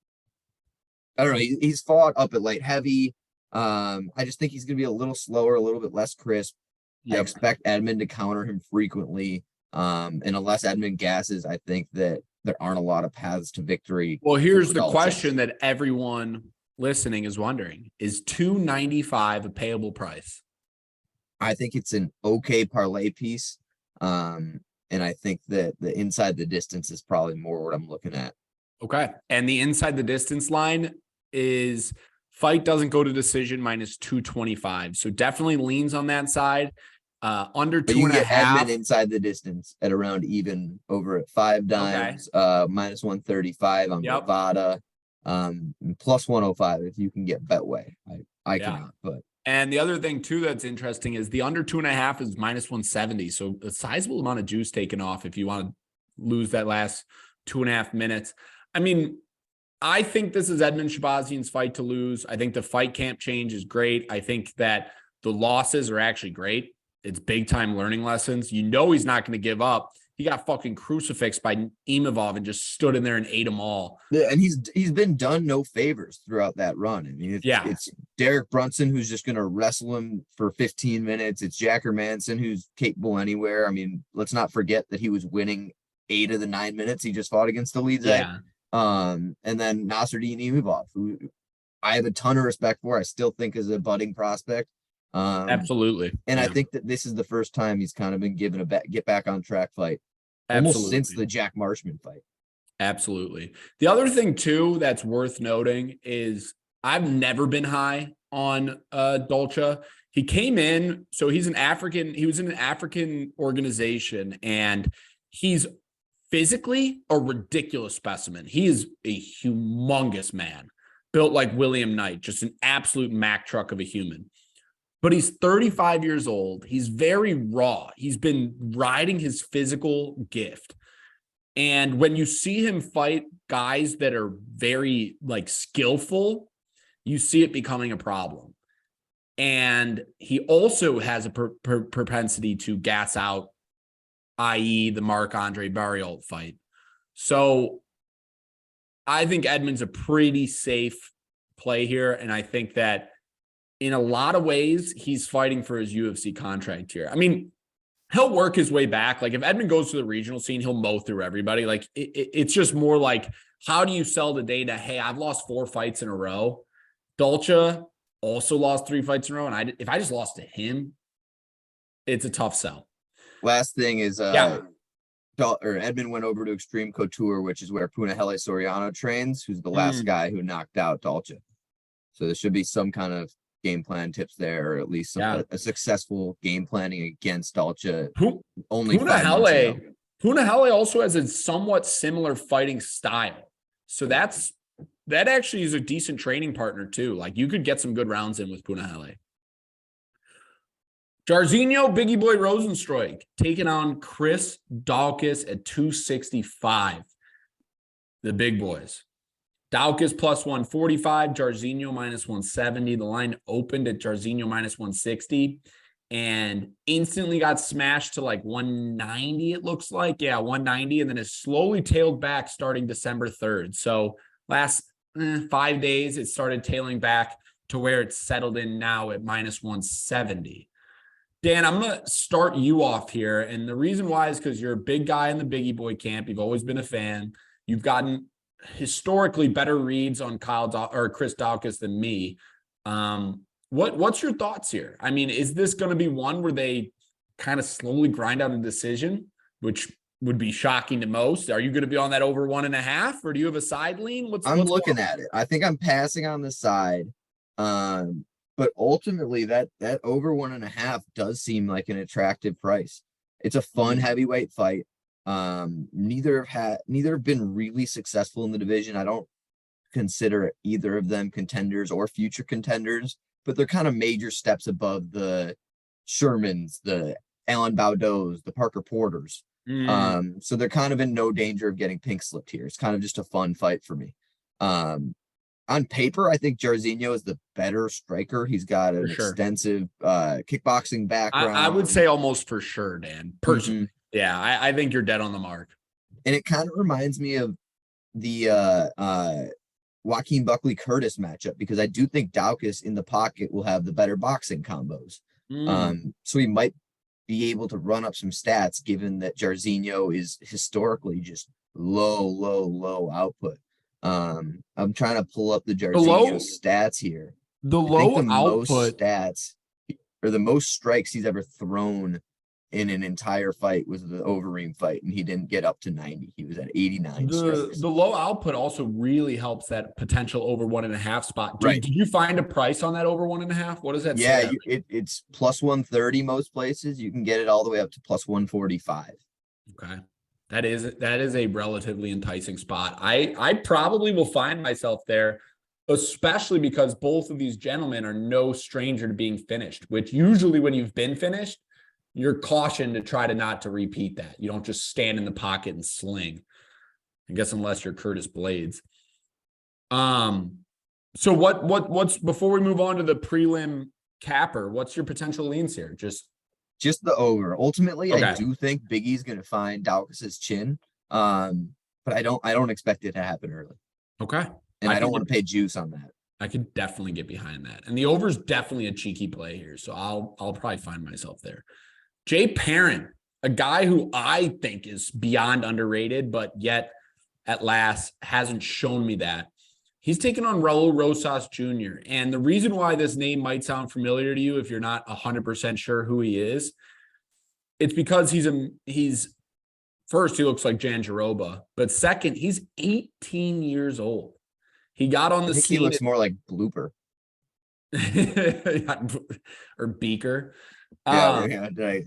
I don't know. He's fought up at light heavy. I just think he's going to be a little slower, a little bit less crisp. Yep. I expect Edmund to counter him frequently. And unless Edmund gasses, I think that there aren't a lot of paths to victory. Well, here's the question that everyone listening is wondering. Is $295 a payable price? I think it's an okay parlay piece. And I think that the inside the distance is probably more what I'm looking at. Okay. And the inside the distance line is fight doesn't go to decision minus 225. So definitely leans on that side. Under but 2.5. Edmund inside the distance at around even over at 5 dimes, minus 135 on Nevada, plus 105 if you can get Betway. I cannot, but. And the other thing too that's interesting is the under 2.5 is minus 170. So a sizable amount of juice taken off if you want to lose that last 2.5 minutes. I mean, I think this is Edmund Shabazian's fight to lose. I think the fight camp change is great. I think that the losses are actually great. It's big time learning lessons. He's not going to give up. He got fucking crucifixed by Imavov and just stood in there and ate them all. Yeah, and he's been done no favors throughout that run. I mean, it's Derek Brunson who's just going to wrestle him for 15 minutes. It's Jack Hermanson who's capable anywhere. I mean, let's not forget that he was winning 8 of the 9 minutes he just fought against the lead. And then Nasruddin Imavov, who I have a ton of respect for. I still think is a budding prospect. Absolutely. And I think that this is the first time he's kind of been given a get back on track fight. Absolutely. Almost since the Jack Marshman fight. Absolutely. The other thing too that's worth noting is I've never been high on Dolce. He came in, so he was in an African organization, and he's physically a ridiculous specimen. He is a humongous man, built like William Knight, just an absolute Mack truck of a human. But he's 35 years old. He's very raw. He's been riding his physical gift. And when you see him fight guys that are very skillful, you see it becoming a problem. And he also has a propensity to gas out, i.e. the Marc-Andre Barriault fight. So I think Edmund's a pretty safe play here. And I think that in a lot of ways, he's fighting for his UFC contract here. I mean, he'll work his way back. Like if Edmund goes to the regional scene, he'll mow through everybody. Like it's just more like, how do you sell the data? Hey, I've lost 4 fights in a row. Dolce also lost 3 fights in a row. And if I just lost to him, it's a tough sell. Last thing is, Edmund went over to Extreme Couture, which is where Punahele Soriano trains, who's the last guy who knocked out Dolce. So there should be some kind of game plan tips there, or at least a successful game planning against Dolce. Punahele also has a somewhat similar fighting style. So that actually is a decent training partner too. Like you could get some good rounds in with Punahele. Jairzinho Biggie Boy Rosenstruik taking on Chris Daukaus at 265. The big boys. Daukaus plus 145, Jairzinho minus 170. The line opened at Jairzinho minus 160. and instantly got smashed to like 190, it looks like. Yeah, 190, and then has slowly tailed back starting December 3rd. So last 5 days, it started tailing back to where it's settled in now at minus 170. Dan, I'm going to start you off here. And the reason why is because you're a big guy in the Biggie Boy camp. You've always been a fan. You've gotten historically better reads on Chris Daukaus than me. What's your thoughts here? I mean, is this going to be one where they kind of slowly grind out a decision, which would be shocking to most? Are you going to be on that over 1.5, or do you have a side lean? I'm looking at it. I think I'm passing on the side. But ultimately that over 1.5 does seem like an attractive price. It's a fun heavyweight fight. Neither have been really successful in the division. I don't consider either of them contenders or future contenders, but they're kind of major steps above the Shermans, the Alan Baudeaus, the Parker Porters. So they're kind of in no danger of getting pink slipped here. It's kind of just a fun fight for me. On paper, I think Jairzinho is the better striker. He's got an extensive kickboxing background. I would say almost for sure, Dan. Personally. Mm-hmm. Yeah, I think you're dead on the mark. And it kind of reminds me of the Joaquin Buckley Curtis matchup, because I do think Daukaus in the pocket will have the better boxing combos. So he might be able to run up some stats, given that Jairzinho is historically just low output. I'm trying to pull up the Jairzinho stats here. The most stats, or the most strikes he's ever thrown in an entire fight was the Overeem fight, and he didn't get up to 90. He was at 89. The low output also really helps that potential over 1.5 spot. Did you find a price on that over 1.5? What does that say? Yeah, it's plus 130 most places. You can get it all the way up to plus 145. Okay. That is a relatively enticing spot. I probably will find myself there, especially because both of these gentlemen are no stranger to being finished, which usually when you've been finished, you're cautioned to try not to repeat that. You don't just stand in the pocket and sling. I guess unless you're Curtis Blades. So what's before we move on to the prelim capper, what's your potential leans here? Just the over. Ultimately, okay. I do think Biggie's going to find Daukaus's chin, but I don't expect it to happen early. Okay. And I don't want to pay juice on that. I could definitely get behind that. And the over is definitely a cheeky play here, so I'll probably find myself there. Jay Perrin, a guy who I think is beyond underrated, but yet at last hasn't shown me that. He's taken on Raul Rosas Jr. And the reason why this name might sound familiar to you if you're not 100% sure who he is, it's because he's first, he looks like Jan Jaroba, but second, he's 18 years old. He got on the scene. He looks more like Blooper. Or Beaker. Right.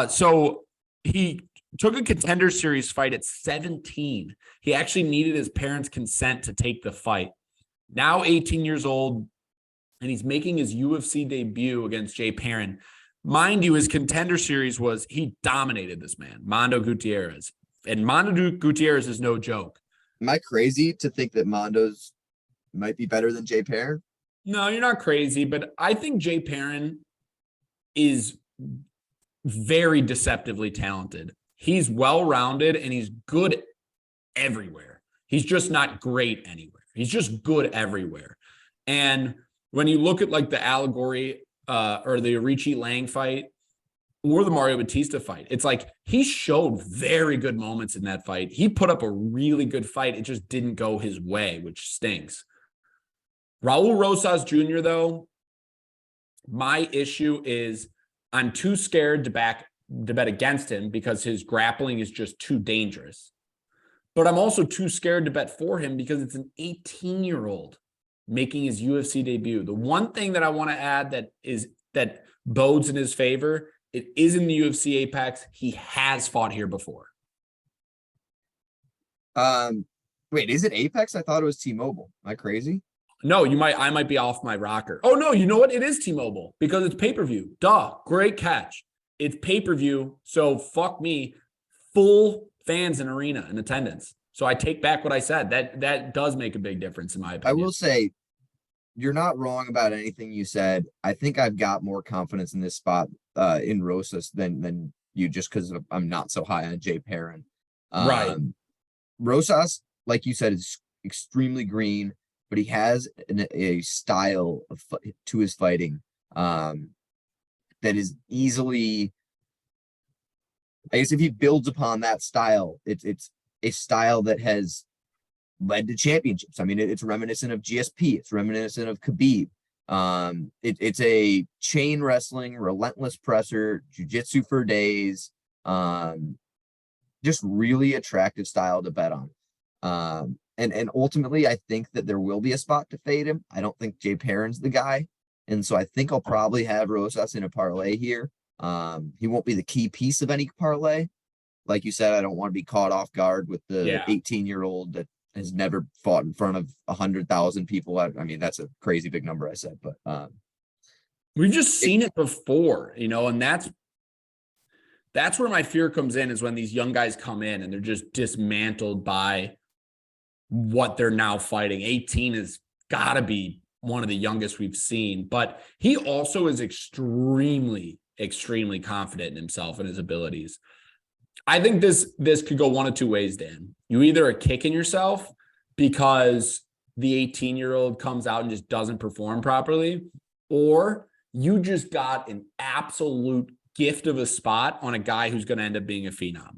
So he took a contender series fight at 17. He actually needed his parents' consent to take the fight. Now 18 years old, and he's making his UFC debut against Jay Perrin. Mind you, his contender series was he dominated this man, Mondo Gutierrez. And Mondo Gutierrez is no joke. Am I crazy to think that Mondo's might be better than Jay Perrin? No, you're not crazy, but I think Jay Perrin is very deceptively talented. He's well-rounded and he's good everywhere. He's just not great anywhere. He's just good everywhere. And when you look at like the Allegory or the Richie Lang fight or the Mario Batista fight, it's like he showed very good moments in that fight. He put up a really good fight. It just didn't go his way, which stinks. Raul Rosas Jr., though, my issue is I'm too scared to bet against him because his grappling is just too dangerous. But I'm also too scared to bet for him because it's an 18-year-old making his UFC debut. The one thing that I want to add that bodes in his favor, it is in the UFC Apex. He has fought here before. Wait, is it Apex? I thought it was T-Mobile. Am I crazy? No, I might be off my rocker. Oh no, you know what? It is T-Mobile because it's pay-per-view. Duh, great catch. It's pay-per-view, so fuck me. Full fans in arena in attendance. So I take back what I said. That does make a big difference in my opinion. I will say you're not wrong about anything you said. I think I've got more confidence in this spot in Rosas than you, just because I'm not so high on Jay Perrin. Right. Rosas, like you said, is extremely green, but he has a style to his fighting that is easily, I guess if he builds upon that style, it's a style that has led to championships. I mean, it's reminiscent of GSP. It's reminiscent of Khabib. It's a chain wrestling, relentless presser, jiu-jitsu for days. Just really attractive style to bet on. And ultimately, I think that there will be a spot to fade him. I don't think Jay Perrin's the guy. And so I think I'll probably have Rosas in a parlay here. He won't be the key piece of any parlay. Like you said, I don't want to be caught off guard with the 18-year-old that has never fought in front of 100,000 people. I mean, that's a crazy big number I said, but we've just seen it before, and that's where my fear comes in, is when these young guys come in and they're just dismantled by what they're now fighting. 18 has got to be one of the youngest we've seen, but he also is extremely, extremely confident in himself and his abilities. I think this could go one of two ways, Dan. You either are kicking yourself because the 18-year-old comes out and just doesn't perform properly, or you just got an absolute gift of a spot on a guy who's going to end up being a phenom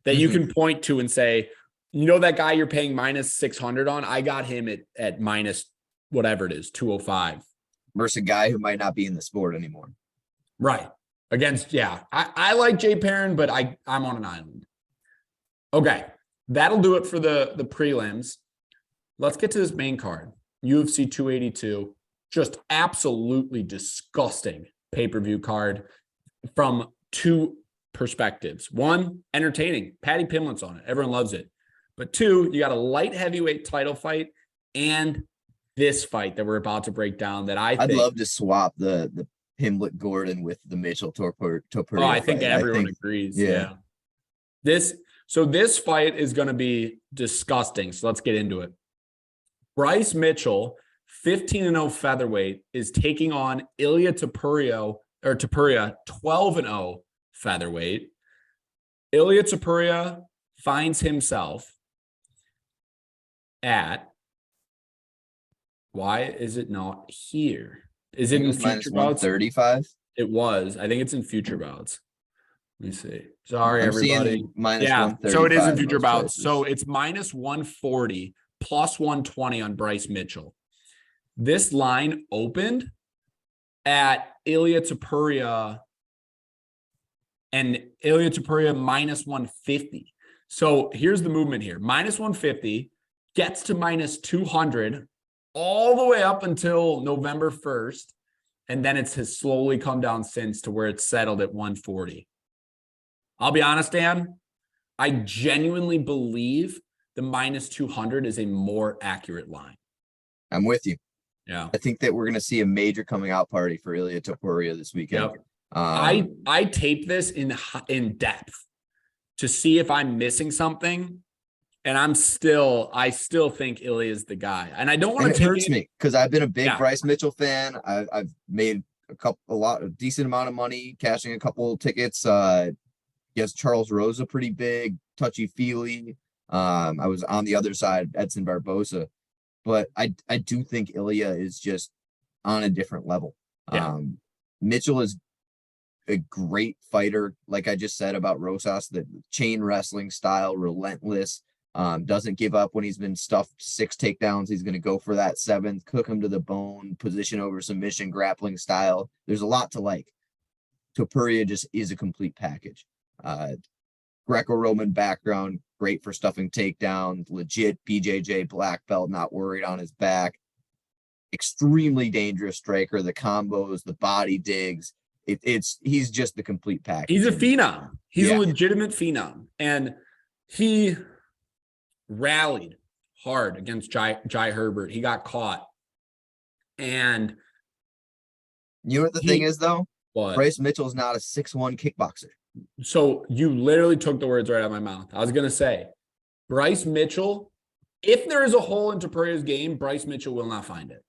that you can point to and say, that guy you're paying minus 600 on, I got him at minus whatever it is, 205. Versus a guy who might not be in the sport anymore. Right. Against, I like Jay Perrin, but I'm on an island. Okay, that'll do it for the prelims. Let's get to this main card. UFC 282, just absolutely disgusting pay-per-view card from two perspectives. One, entertaining. Patty Pimlet's on it. Everyone loves it. But two, you got a light heavyweight title fight and this fight that we're about to break down that I'd love to swap the Pimlet Gordon with the Mitchell Topuria. Oh, I think everyone agrees. Yeah. This fight is going to be disgusting. So let's get into it. Bryce Mitchell, 15-0 featherweight, is taking on Ilia Topuria, 12-0 featherweight. Ilia Topuria finds himself at, why is it not here? Is it in future bouts? 135? It was. I think it's in future bouts. Let me see. Sorry, everybody. So it is in future bouts. So it's minus 140 plus 120 on Bryce Mitchell. This line opened at Ilia Topuria minus 150. So here's the movement here. Minus 150 gets to minus 200 all the way up until November 1st. And then it has slowly come down since to where it's settled at 140. I'll be honest, Dan, I genuinely believe the minus 200 is a more accurate line. I'm with you. Yeah. I think that we're going to see a major coming out party for Ilia Topuria this weekend. Yep. I taped this in depth to see if I'm missing something. And I still think Ilia is the guy. And I don't want to take it. Hurts me because I've been a big Bryce Mitchell fan. I've made a decent amount of money cashing a couple of tickets. Yes, Charles Rosa, pretty big, touchy-feely. I was on the other side, Edson Barboza. But I do think Ilia is just on a different level. Yeah. Mitchell is a great fighter, like I just said about Rosas, the chain wrestling style, relentless. Doesn't give up when he's been stuffed 6 takedowns. He's going to go for that 7th, cook him to the bone, position over submission, grappling style. There's a lot to like. Topuria just is a complete package. Greco-Roman background, great for stuffing takedowns, legit BJJ black belt, not worried on his back. Extremely dangerous striker, the combos, the body digs. He's just the complete package. He's a phenom. He's a legitimate phenom. And he rallied hard against Jai Herbert. He got caught. And you know what the thing is, though? What? Bryce Mitchell's not a 6'1" kickboxer. So you literally took the words right out of my mouth. I was going to say, Bryce Mitchell, if there is a hole in Topuria's game, Bryce Mitchell will not find it.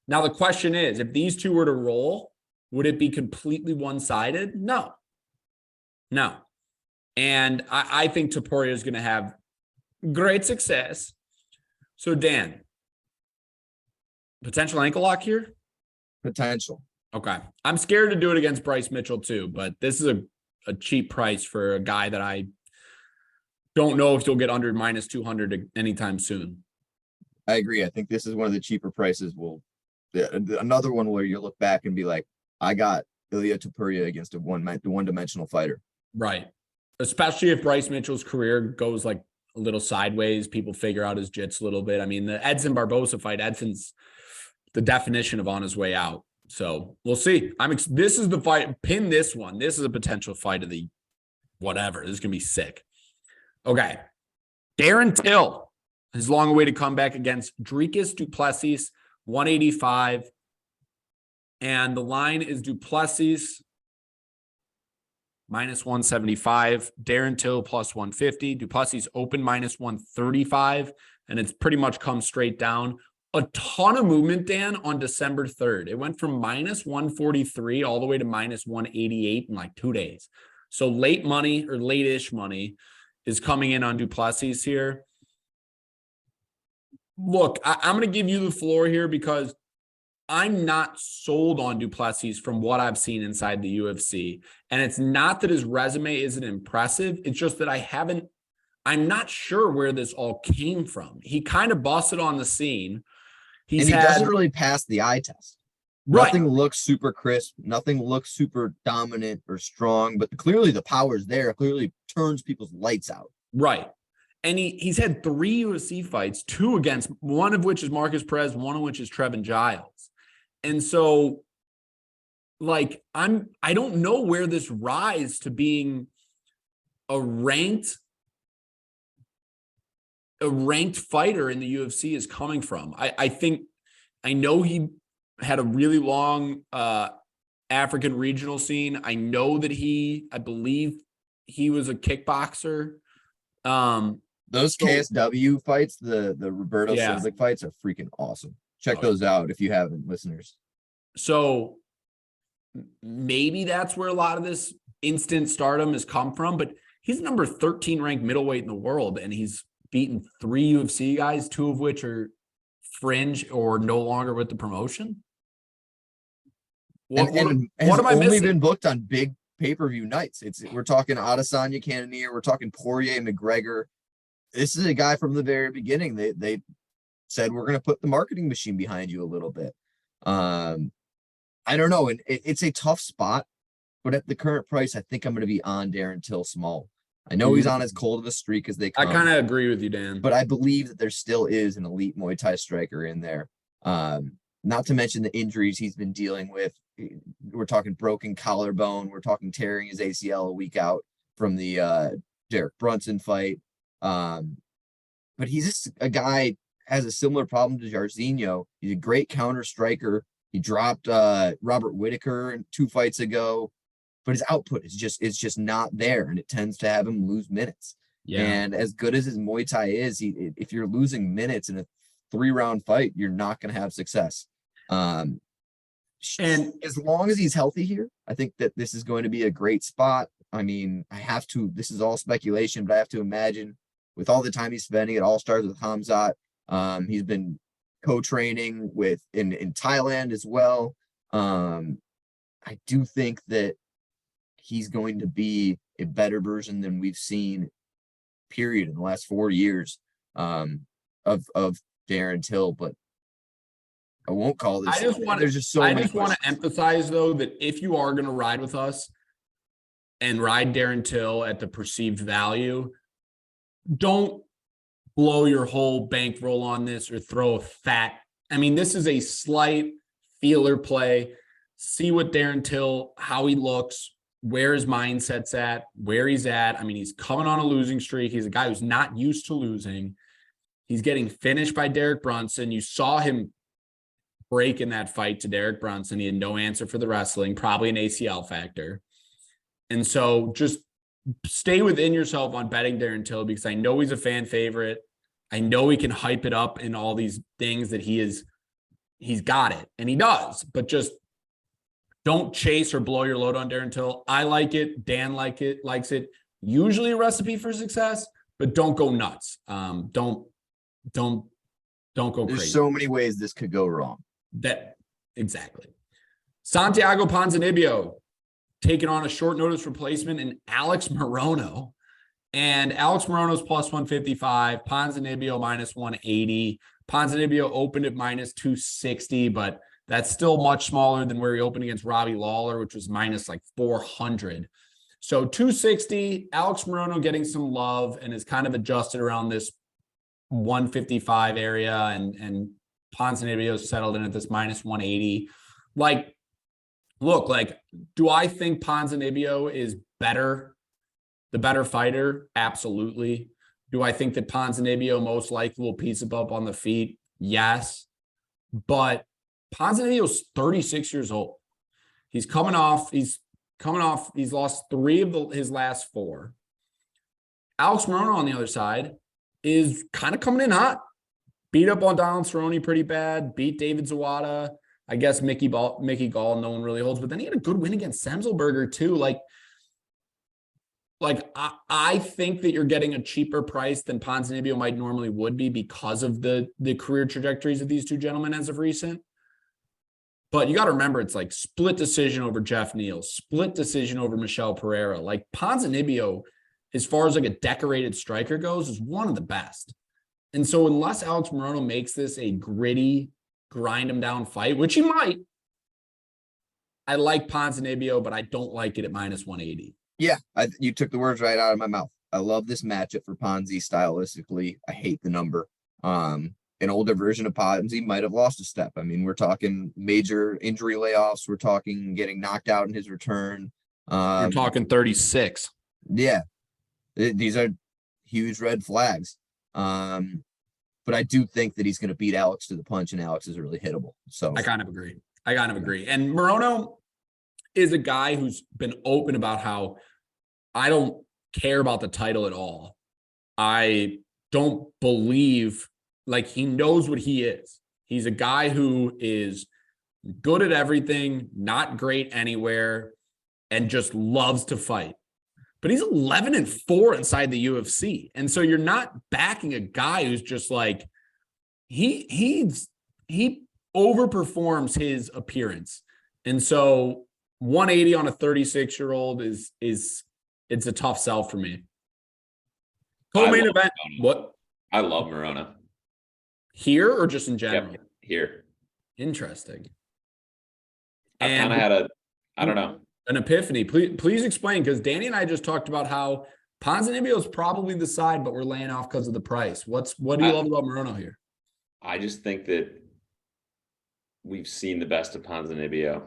Now, the question is, if these two were to roll, would it be completely one-sided? No. And I think Topuria is going to have great success. So, Dan, potential ankle lock here? Potential. Okay. I'm scared to do it against Bryce Mitchell too, but this is a cheap price for a guy that I don't know if he'll get under minus 200 anytime soon. I agree. I think this is one of the cheaper prices. Another one where you look back and be like, I got Ilia Topuria against a one-dimensional fighter. Right. Especially if Bryce Mitchell's career goes like a little sideways, people figure out his jits a little bit. I mean, the Edson Barbosa fight, Edson's the definition of on his way out. So we'll see. This is the fight. Pin this one. This is a potential fight of the whatever. This is going to be sick. Okay. Darren Till, his long-awaited comeback against Dricus du Plessis, 185. And the line is du Plessis minus 175, Darren Till plus 150, du Plessis open minus 135, and it's pretty much come straight down. A ton of movement, Dan, on December 3rd. It went from minus 143 all the way to minus 188 in like 2 days. So late money or late-ish money is coming in on du Plessis here. Look, I'm going to give you the floor here because I'm not sold on du Plessis from what I've seen inside the UFC. And it's not that his resume isn't impressive. It's just that I'm not sure where this all came from. He kind of busted on the scene. He doesn't really pass the eye test. Right. Nothing looks super crisp. Nothing looks super dominant or strong, but clearly the power's there. Clearly turns people's lights out. Right. And he's had 3 UFC fights, 2 against, one of which is Marcus Perez, one of which is Trevin Giles. And so, like, I don't know where this rise to being a ranked fighter in the UFC is coming from. I know he had a really long African regional scene. I know that I believe he was a kickboxer. Those KSW fights, the Roberto Sislik fights are freaking awesome. Check those out if you haven't, listeners. So maybe that's where a lot of this instant stardom has come from, but he's number 13 ranked middleweight in the world, and he's beaten 3 UFC guys, 2 of which are fringe or no longer with the promotion. What am I missing? Only been booked on big pay-per-view nights. We're talking Adesanya Cannonier, we're talking Poirier McGregor. This is a guy from the very beginning. They said we're going to put the marketing machine behind you a little bit. I don't know, and it's a tough spot, but at the current price, I think I'm going to be on Darren Till small. I know he's on as cold of a streak as they come. I kind of agree with you, Dan. But I believe that there still is an elite Muay Thai striker in there. Not to mention the injuries he's been dealing with. We're talking broken collarbone. We're talking tearing his ACL a week out from the Derek Brunson fight. But he's just a guy has a similar problem to Jairzinho. He's a great counter striker. He dropped Robert Whitaker 2 fights ago, but his output is just not there, and it tends to have him lose minutes. Yeah. And as good as his Muay Thai is, if you're losing minutes in a 3-round fight, you're not going to have success. And as long as he's healthy here, I think that this is going to be a great spot. I mean, this is all speculation, but I have to imagine with all the time he's spending, it all starts with Hamzat. He's been co-training in Thailand as well. I do think that he's going to be a better version than we've seen, period, in the last 4 years of Darren Till, but I won't call this. I just want to emphasize, though, that if you are going to ride with us and ride Darren Till at the perceived value, don't blow your whole bankroll on this or throw a fat. I mean, this is a slight feeler play. See what Darren Till, how he looks, where his mindset's at, where he's at. I mean, he's coming on a losing streak. He's a guy who's not used to losing. He's getting finished by Derek Brunson. You saw him break in that fight to Derek Brunson. He had no answer for the wrestling, probably an ACL factor. And so just stay within yourself on betting Darren Till, because I know he's a fan favorite. I know he can hype it up in all these things that he he's got it, and he does, but just don't chase or blow your load on Darren Till. I like it. Dan likes it. Usually a recipe for success, but don't go nuts. Don't go There's crazy. so many ways this could go wrong. Exactly. Santiago Ponzinibbio taking on a short notice replacement in Alex Morono. And Alex Morono's plus 155, Ponzinibbio minus 180. Ponzinibbio opened at minus 260, but that's still much smaller than where he opened against Robbie Lawler, which was minus like 400. So 260, Alex Morono getting some love and is kind of adjusted around this 155 area, and Ponzinibbio settled in at this minus 180. Like, look, like, do I think Ponzinibbio is the better fighter? Absolutely. Do I think that Ponzinibbio most likely will piece him up on the feet? Yes. But Ponzinibbio's 36 years old. He's lost 3 of his last 4. Alex Morono on the other side is kind of coming in hot. Beat up on Donald Cerrone pretty bad. Beat David Zawada. I guess Mickey Gall, no one really holds. But then he had a good win against Semselberger too. Like I think that you're getting a cheaper price than Ponzinibbio might normally would be because of the career trajectories of these two gentlemen as of recent. But you got to remember, it's like split decision over Jeff Neal, split decision over Michel Pereira. Like Ponzinibbio, as far as like a decorated striker goes, is one of the best. And so unless Alex Morono makes this a gritty, grind him down fight, which he might, I like Ponzinibbio, but I don't like it at minus 180. Yeah, you took the words right out of my mouth. I love this matchup for Ponzi stylistically. I hate the number. An older version of Ponzi might have lost a step. I mean, we're talking major injury layoffs. We're talking getting knocked out in his return. You're talking 36. Yeah, these are huge red flags. But I do think that he's going to beat Alex to the punch, and Alex is really hittable. So I kind of agree. And Morono is a guy who's been open about how I don't care about the title at all. I don't believe, like, he knows what he is. He's a guy who is good at everything, not great anywhere, and just loves to fight. But he's 11-4 inside the UFC. And so you're not backing a guy who's just like, he overperforms his appearance. And so 180 on a 36-year-old is it's a tough sell for me. Co-main event. What? I love Morono. Here or just in general? Yep, here. Interesting. I kind of had I don't know. An epiphany. Please explain, because Danny and I just talked about how Ponzinibbio is probably the side, but we're laying off because of the price. What do you love about Morono here? I just think that we've seen the best of Ponzinibbio.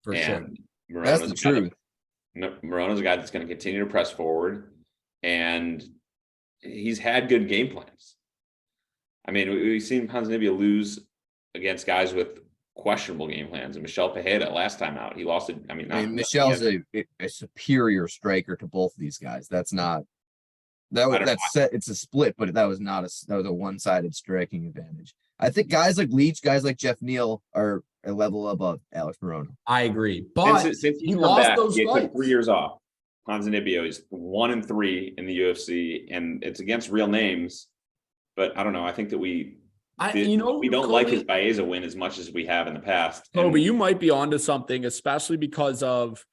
For sure. That's the truth. Morono's a guy that's going to continue to press forward, and he's had good game plans. I mean, we've seen Ponzinibbio lose against guys with questionable game plans. And Michel Pereira last time out, he lost it. I mean, Michel's a superior striker to both these guys. It's a split, but that was a one-sided striking advantage. I think guys like Leach, guys like Jeff Neal are a level above Alex Morono. I agree, but since he lost back, those he fights. took 3 years off. Ponzinibbio is 1-3 in the UFC, and it's against real names. But I don't know. I think that we don't like his Baeza win as much as we have in the past. But you might be onto something, especially because of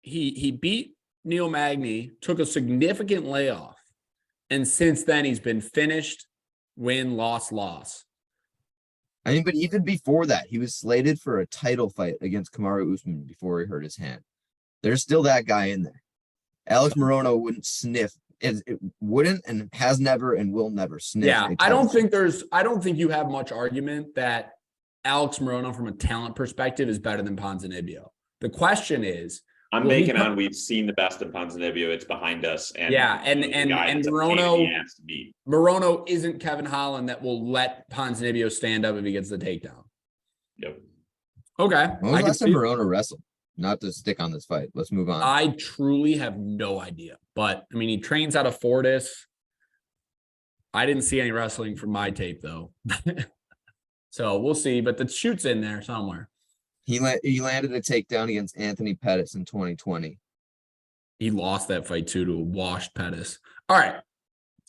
he beat Neil Magny, took a significant layoff, and since then he's been finished, win, loss. I mean, but even before that, he was slated for a title fight against Kamaru Usman before he hurt his hand. There's still that guy in there. Alex Morono wouldn't sniff. It wouldn't and has never and will never sniff. Yeah, I don't think you have much argument that Alex Morono from a talent perspective is better than Ponzinibbio. The question is, I'm making on we've seen the best of Ponzinibbio. It's behind us. And Morono isn't Kevin Holland that will let Ponzinibbio stand up if he gets the takedown. Yep. Okay. When was the last time Morono wrestled? Not to stick on this fight. Let's move on. I truly have no idea. But, I mean, he trains out of Fortis. I didn't see any wrestling from my tape, though. So we'll see, but the shoot's in there somewhere. He landed a takedown against Anthony Pettis in 2020. He lost that fight too to a washed Pettis. All right.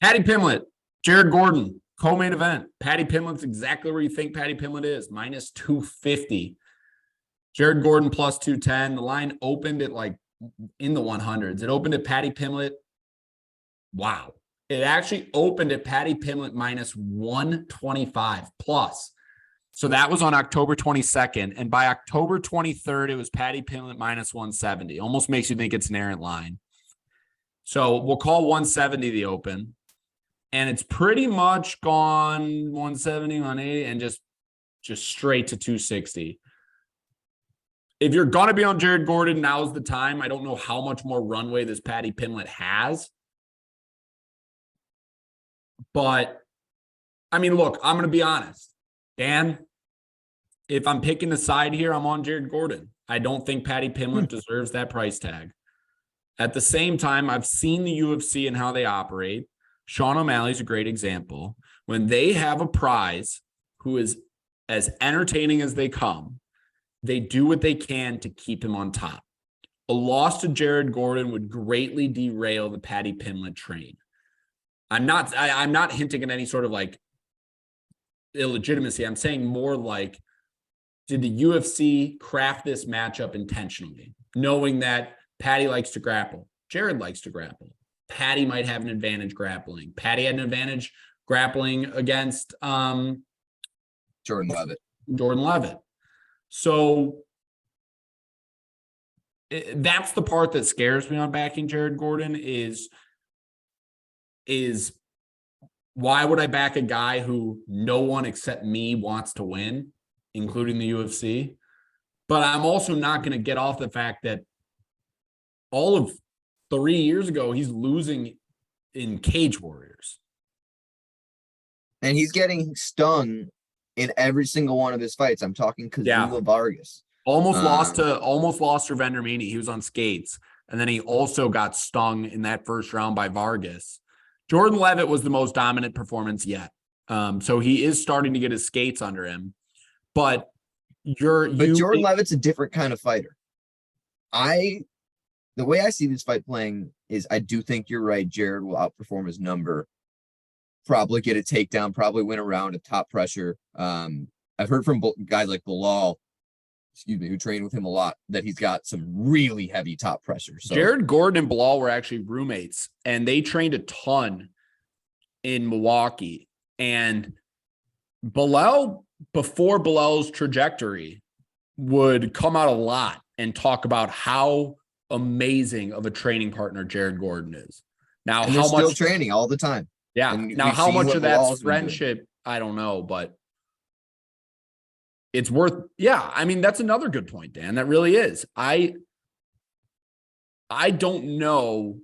Paddy Pimblett, Jared Gordon, co-main event. Paddy Pimblett's exactly where you think Paddy Pimblett is, minus 250. Jared Gordon plus 210. The line opened at like in the 100s. It opened at Paddy Pimblett. Wow. It actually opened at Paddy Pimblett minus 125 plus. So that was on October 22nd. And by October 23rd, it was Paddy Pimblett minus 170. Almost makes you think it's an errant line. So we'll call 170 the open. And it's pretty much gone 170, 180, and just straight to 260. If you're going to be on Jared Gordon, now's the time. I don't know how much more runway this Paddy Pimblett has. But, I mean, look, I'm going to be honest. Dan, if I'm picking a side here, I'm on Jared Gordon. I don't think Paddy Pimblett deserves that price tag. At the same time, I've seen the UFC and how they operate. Sean O'Malley's a great example. When they have a prize who is as entertaining as they come, they do what they can to keep him on top. A loss to Jared Gordon would greatly derail the Paddy Pimblett train. I'm not hinting at any sort of like illegitimacy. I'm saying more like, did the UFC craft this matchup intentionally, knowing that Paddy likes to grapple, Jared likes to grapple, Paddy might have an advantage grappling. Paddy had an advantage grappling against Jordan Leavitt. So that's the part that scares me on backing Jared Gordon is why would I back a guy who no one except me wants to win, including the UFC? But I'm also not going to get off the fact that all of 3 years ago, he's losing in Cage Warriors. And he's getting stung in every single one of his fights. I'm talking Kazula Vargas. Almost lost to Vendermini. He was on skates. And then he also got stung in that first round by Vargas. Jordan Leavitt was the most dominant performance yet. So he is starting to get his skates under him. But Jordan Leavitt's a different kind of fighter. The way I see this fight playing is I do think you're right. Jared will outperform his number, probably get a takedown, probably win a round at top pressure. I've heard from guys like Bilal, who trained with him a lot, that he's got some really heavy top pressure. So Jared Gordon and Bilal were actually roommates, and they trained a ton in Milwaukee. And Bilal, before Bilal's trajectory, would come out a lot and talk about how amazing of a training partner Jared Gordon is. Now, and how much training all the time. Yeah. Now, how much of that's friendship, I don't know, but it's worth. Yeah. I mean, that's another good point, Dan. That really is. I don't know.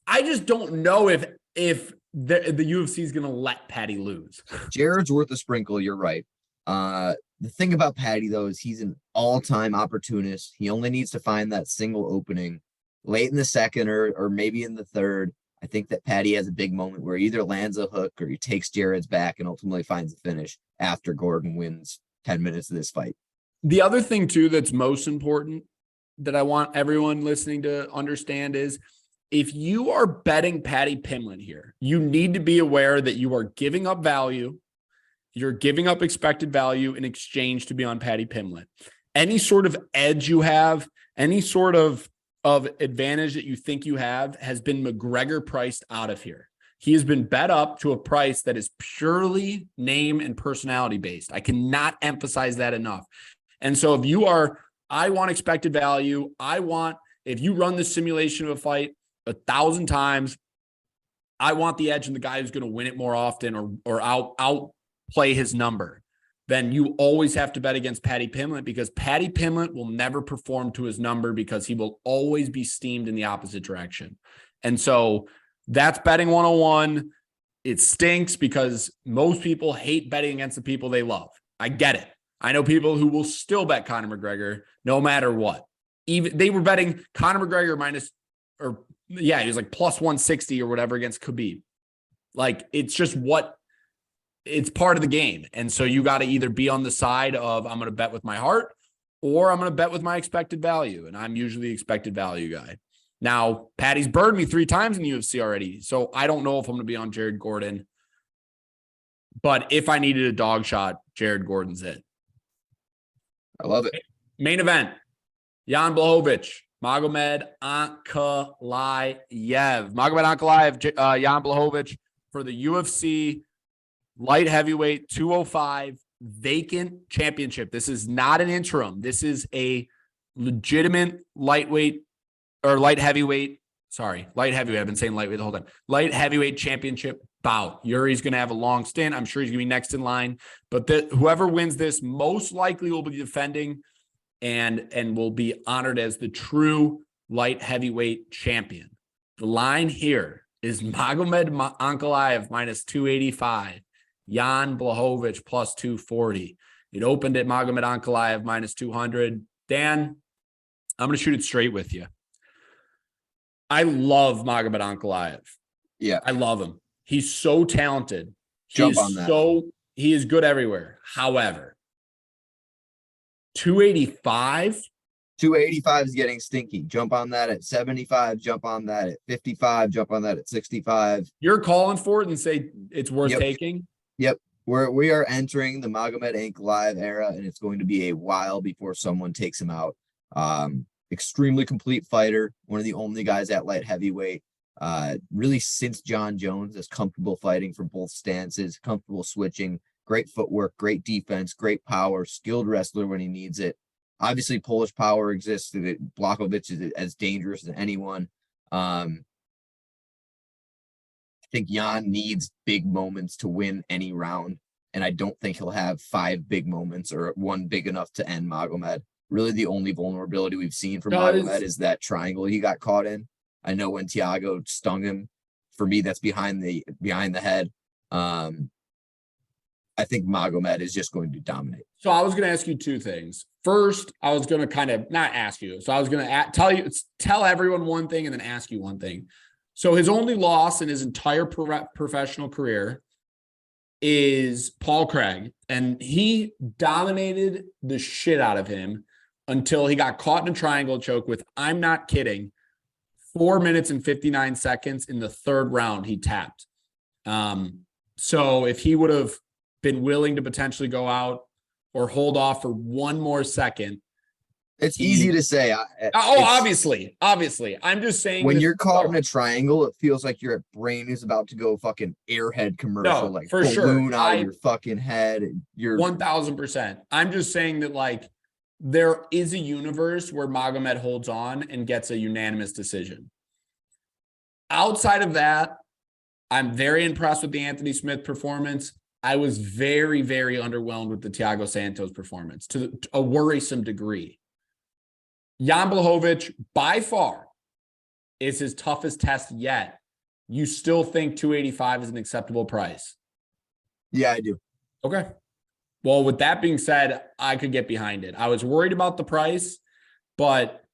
I just don't know if the UFC is going to let Paddy lose. Jared's worth a sprinkle. You're right. The thing about Paddy, though, is he's an all-time opportunist. He only needs to find that single opening late in the second or maybe in the third. I think that Paddy has a big moment where he either lands a hook or he takes Jared's back and ultimately finds the finish after Gordon wins 10 minutes of this fight. The other thing, too, that's most important that I want everyone listening to understand is if you are betting Paddy Pimblett here, you need to be aware that you are giving up value. You're giving up expected value in exchange to be on Paddy Pimblett. Any sort of edge you have, any sort of advantage that you think you have has been McGregor priced out of here. He has been bet up to a price that is purely name and personality based. I cannot emphasize that enough. And so if you are, I want expected value. If you run this simulation of a fight 1,000 times, I want the edge and the guy who's going to win it more often or outplay his number. Then you always have to bet against Paddy Pimblett because Paddy Pimblett will never perform to his number because he will always be steamed in the opposite direction. And so that's betting 101. It stinks because most people hate betting against the people they love. I get it. I know people who will still bet Conor McGregor no matter what. Even they were betting Conor McGregor he was like plus 160 or whatever against Khabib. Like, it's just what it's part of the game. And so you got to either be on the side of I'm going to bet with my heart or I'm going to bet with my expected value. And I'm usually the expected value guy. Now, Patty's burned me 3 times in the UFC already. So I don't know if I'm going to be on Jared Gordon. But if I needed a dog shot, Jared Gordon's it. I love it. Main event. Jan Blachowicz, Magomed Ankalaev. Magomed Ankalaev, Jan Blachowicz for the UFC light heavyweight 205 vacant championship. This is not an interim. This is a legitimate lightweight or light heavyweight. Sorry, light heavyweight. I've been saying lightweight the whole time. Light heavyweight championship bout. Yuri's going to have a long stint. I'm sure he's going to be next in line. But whoever wins this most likely will be defending and will be honored as the true light heavyweight champion. The line here is Magomed Ankalaev minus 285. Jan Blachowicz plus 240. It opened at Magomed Ankalaev minus 200. Dan, I'm going to shoot it straight with you. I love Magomed Ankalaev. Yeah. I love him. He's so talented. Jump on that. He is good everywhere. However, 285? 285 is getting stinky. Jump on that at 75. Jump on that at 55. Jump on that at 65. You're calling for it and say it's worth taking? Yep. We are entering the Magomed Ankalaev era, and it's going to be a while before someone takes him out. Extremely complete fighter. One of the only guys at light heavyweight. Really since John Jones is comfortable fighting from both stances, comfortable switching, great footwork, great defense, great power, skilled wrestler when he needs it. Obviously, Polish power exists. Blachowicz is as dangerous as anyone. I think Jan needs big moments to win any round, and I don't think he'll have 5 big moments or one big enough to end Magomed. Really, the only vulnerability we've seen from Magomed is that triangle he got caught in. I know when Thiago stung him, for me, that's behind the head. I think Magomed is just going to dominate. So I was going to ask you 2 things. First, I was going to kind of not ask you. So I was going to tell everyone one thing and then ask you one thing. So his only loss in his entire professional career is Paul Craig, and he dominated the shit out of him until he got caught in a triangle choke with, I'm not kidding, 4 minutes and 59 seconds in the 3rd round he tapped. So if he would have been willing to potentially go out or hold off for 1 more second. It's easy to say. Obviously. I'm just saying. When you're caught in a triangle, it feels like your brain is about to go fucking Airhead commercial, like for balloon out of your fucking head. You're 1000%. I'm just saying that, like, there is a universe where Magomed holds on and gets a unanimous decision. Outside of that, I'm very impressed with the Anthony Smith performance. I was very, very underwhelmed with the Thiago Santos performance to a worrisome degree. Jan Blachowicz, by far, is his toughest test yet. You still think 285 is an acceptable price? Yeah, I do. Okay. Well, with that being said, I could get behind it. I was worried about the price, but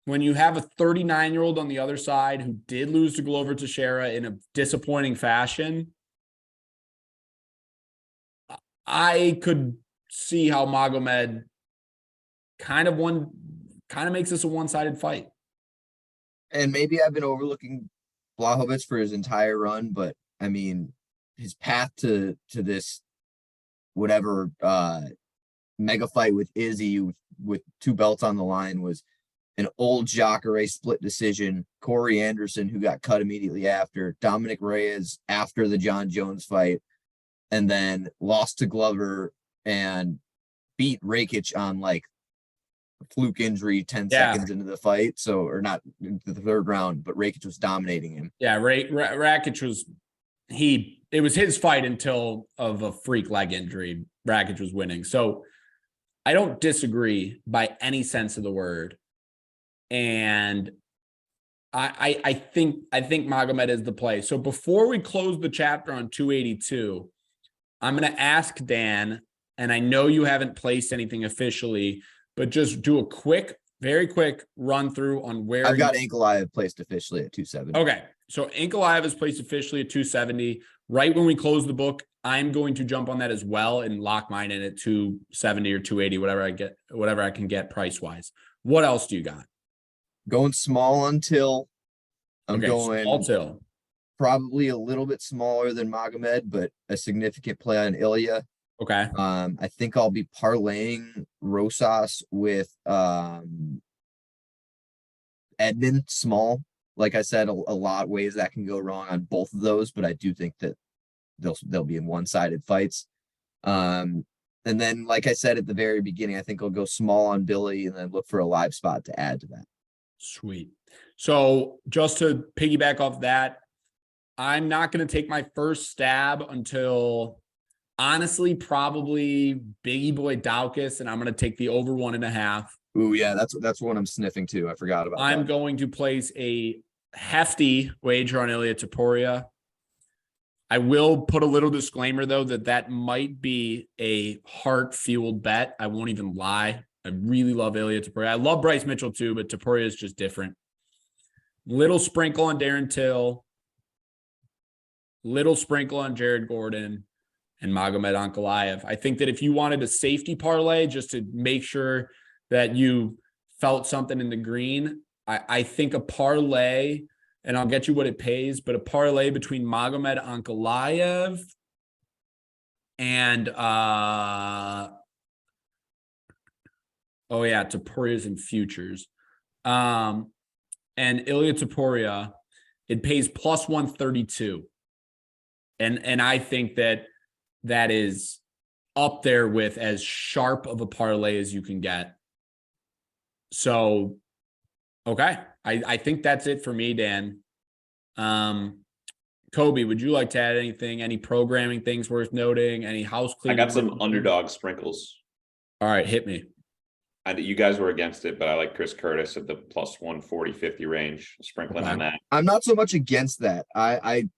when you have a 39-year-old on the other side who did lose to Glover Teixeira in a disappointing fashion, I could see how Magomed kind of makes this a one-sided fight. And maybe I've been overlooking Blachowicz for his entire run, but I mean, his path to this whatever mega fight with Izzy with 2 belts on the line was an old Jacare split decision. Corey Anderson, who got cut immediately after, Dominic Reyes after the John Jones fight, and then lost to Glover and beat Rakic on like a fluke injury 10 seconds into the fight. So, or not into the 3rd round, but Rakic was dominating him. Yeah, Rakic was it was his fight until of a freak leg injury. Rakic was winning. So I don't disagree by any sense of the word. And I think Magomed is the play. So before we close the chapter on 282, I'm going to ask Dan, and I know you haven't placed anything officially, but just do a very quick run through on where I've got Ankalaev placed officially at 270. Okay. So Ankalaev is placed officially at 270. Right when we closed the book, I'm going to jump on that as well and lock mine in at 270 or 280, whatever I can get price wise. What else do you got? Going small until I'm going small till. Probably a little bit smaller than Magomed, but a significant play on Ilya. Okay. I think I'll be parlaying Rosas with Edmund small. Like I said, a lot of ways that can go wrong on both of those, but I do think that they'll be in one-sided fights. And then, like I said at the very beginning, I think I'll go small on Billy and then look for a live spot to add to that. Sweet. So just to piggyback off that, I'm not going to take my first stab until honestly probably Biggie Boy Daukus, and I'm going to take the over 1.5. Ooh, yeah, that's what I'm sniffing too. I forgot about that. I'm going to place a hefty wager on Ilya Topuria. I will put a little disclaimer, though, that might be a heart-fueled bet. I won't even lie. I really love Ilya Topuria. I love Bryce Mitchell, too, but Topuria is just different. Little sprinkle on Darren Till. Little sprinkle on Jared Gordon and Magomed Ankalaev. I think that if you wanted a safety parlay just to make sure that you felt something in the green, I think a parlay, and I'll get you what it pays, but a parlay between Magomed Ankalaev and Topuria's in futures. And Ilya Topuria, it pays plus 132. And I think that is up there with as sharp of a parlay as you can get. So, okay. I think that's it for me, Dan. Kobe, would you like to add anything? Any programming things worth noting? Any house cleaning? I got some underdog sprinkles. All right, hit me. You guys were against it, but I like Chris Curtis at the plus 140-50 range. Sprinkling on that. I'm not so much against that. I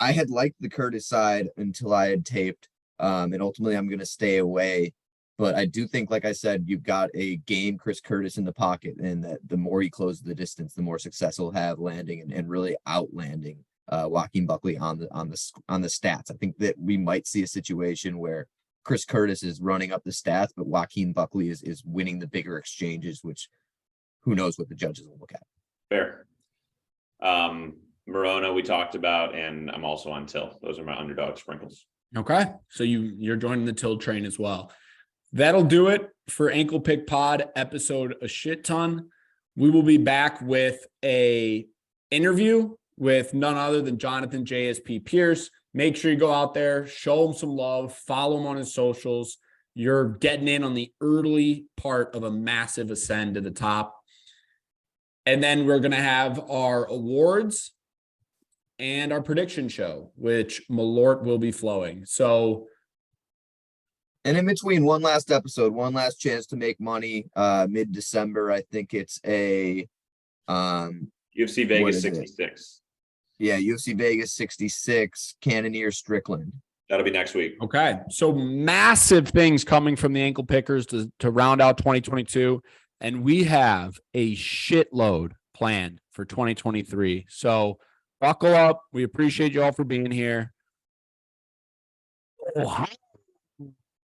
had liked the Curtis side until I had taped, and ultimately I'm going to stay away. But I do think, like I said, you've got a game Chris Curtis in the pocket, and that the more he closes the distance, the more success he'll have landing and really outlanding Joaquin Buckley on the stats. I think that we might see a situation where Chris Curtis is running up the stats, but Joaquin Buckley is winning the bigger exchanges, which who knows what the judges will look at. Fair. Morona we talked about, and I'm also on Till. Those are my underdog sprinkles. Okay. So you're joining the Till train as well. That'll do it for Ankle Pick Pod episode a shit ton. We will be back with a interview with none other than Jonathan JSP Pierce. Make sure you go out there, show him some love, follow him on his socials. You're getting in on the early part of a massive ascend to the top. And then we're going to have our awards and our prediction show, which Malort will be flowing. So, and in between, one last episode, one last chance to make money. Mid-December, I think it's a UFC Vegas 66. Yeah, UFC Vegas 66, Cannoneer Strickland. That'll be next week. Okay. So massive things coming from the Ankle Pickers to round out 2022. And we have a shitload planned for 2023. So buckle up. We appreciate you all for being here. Oh,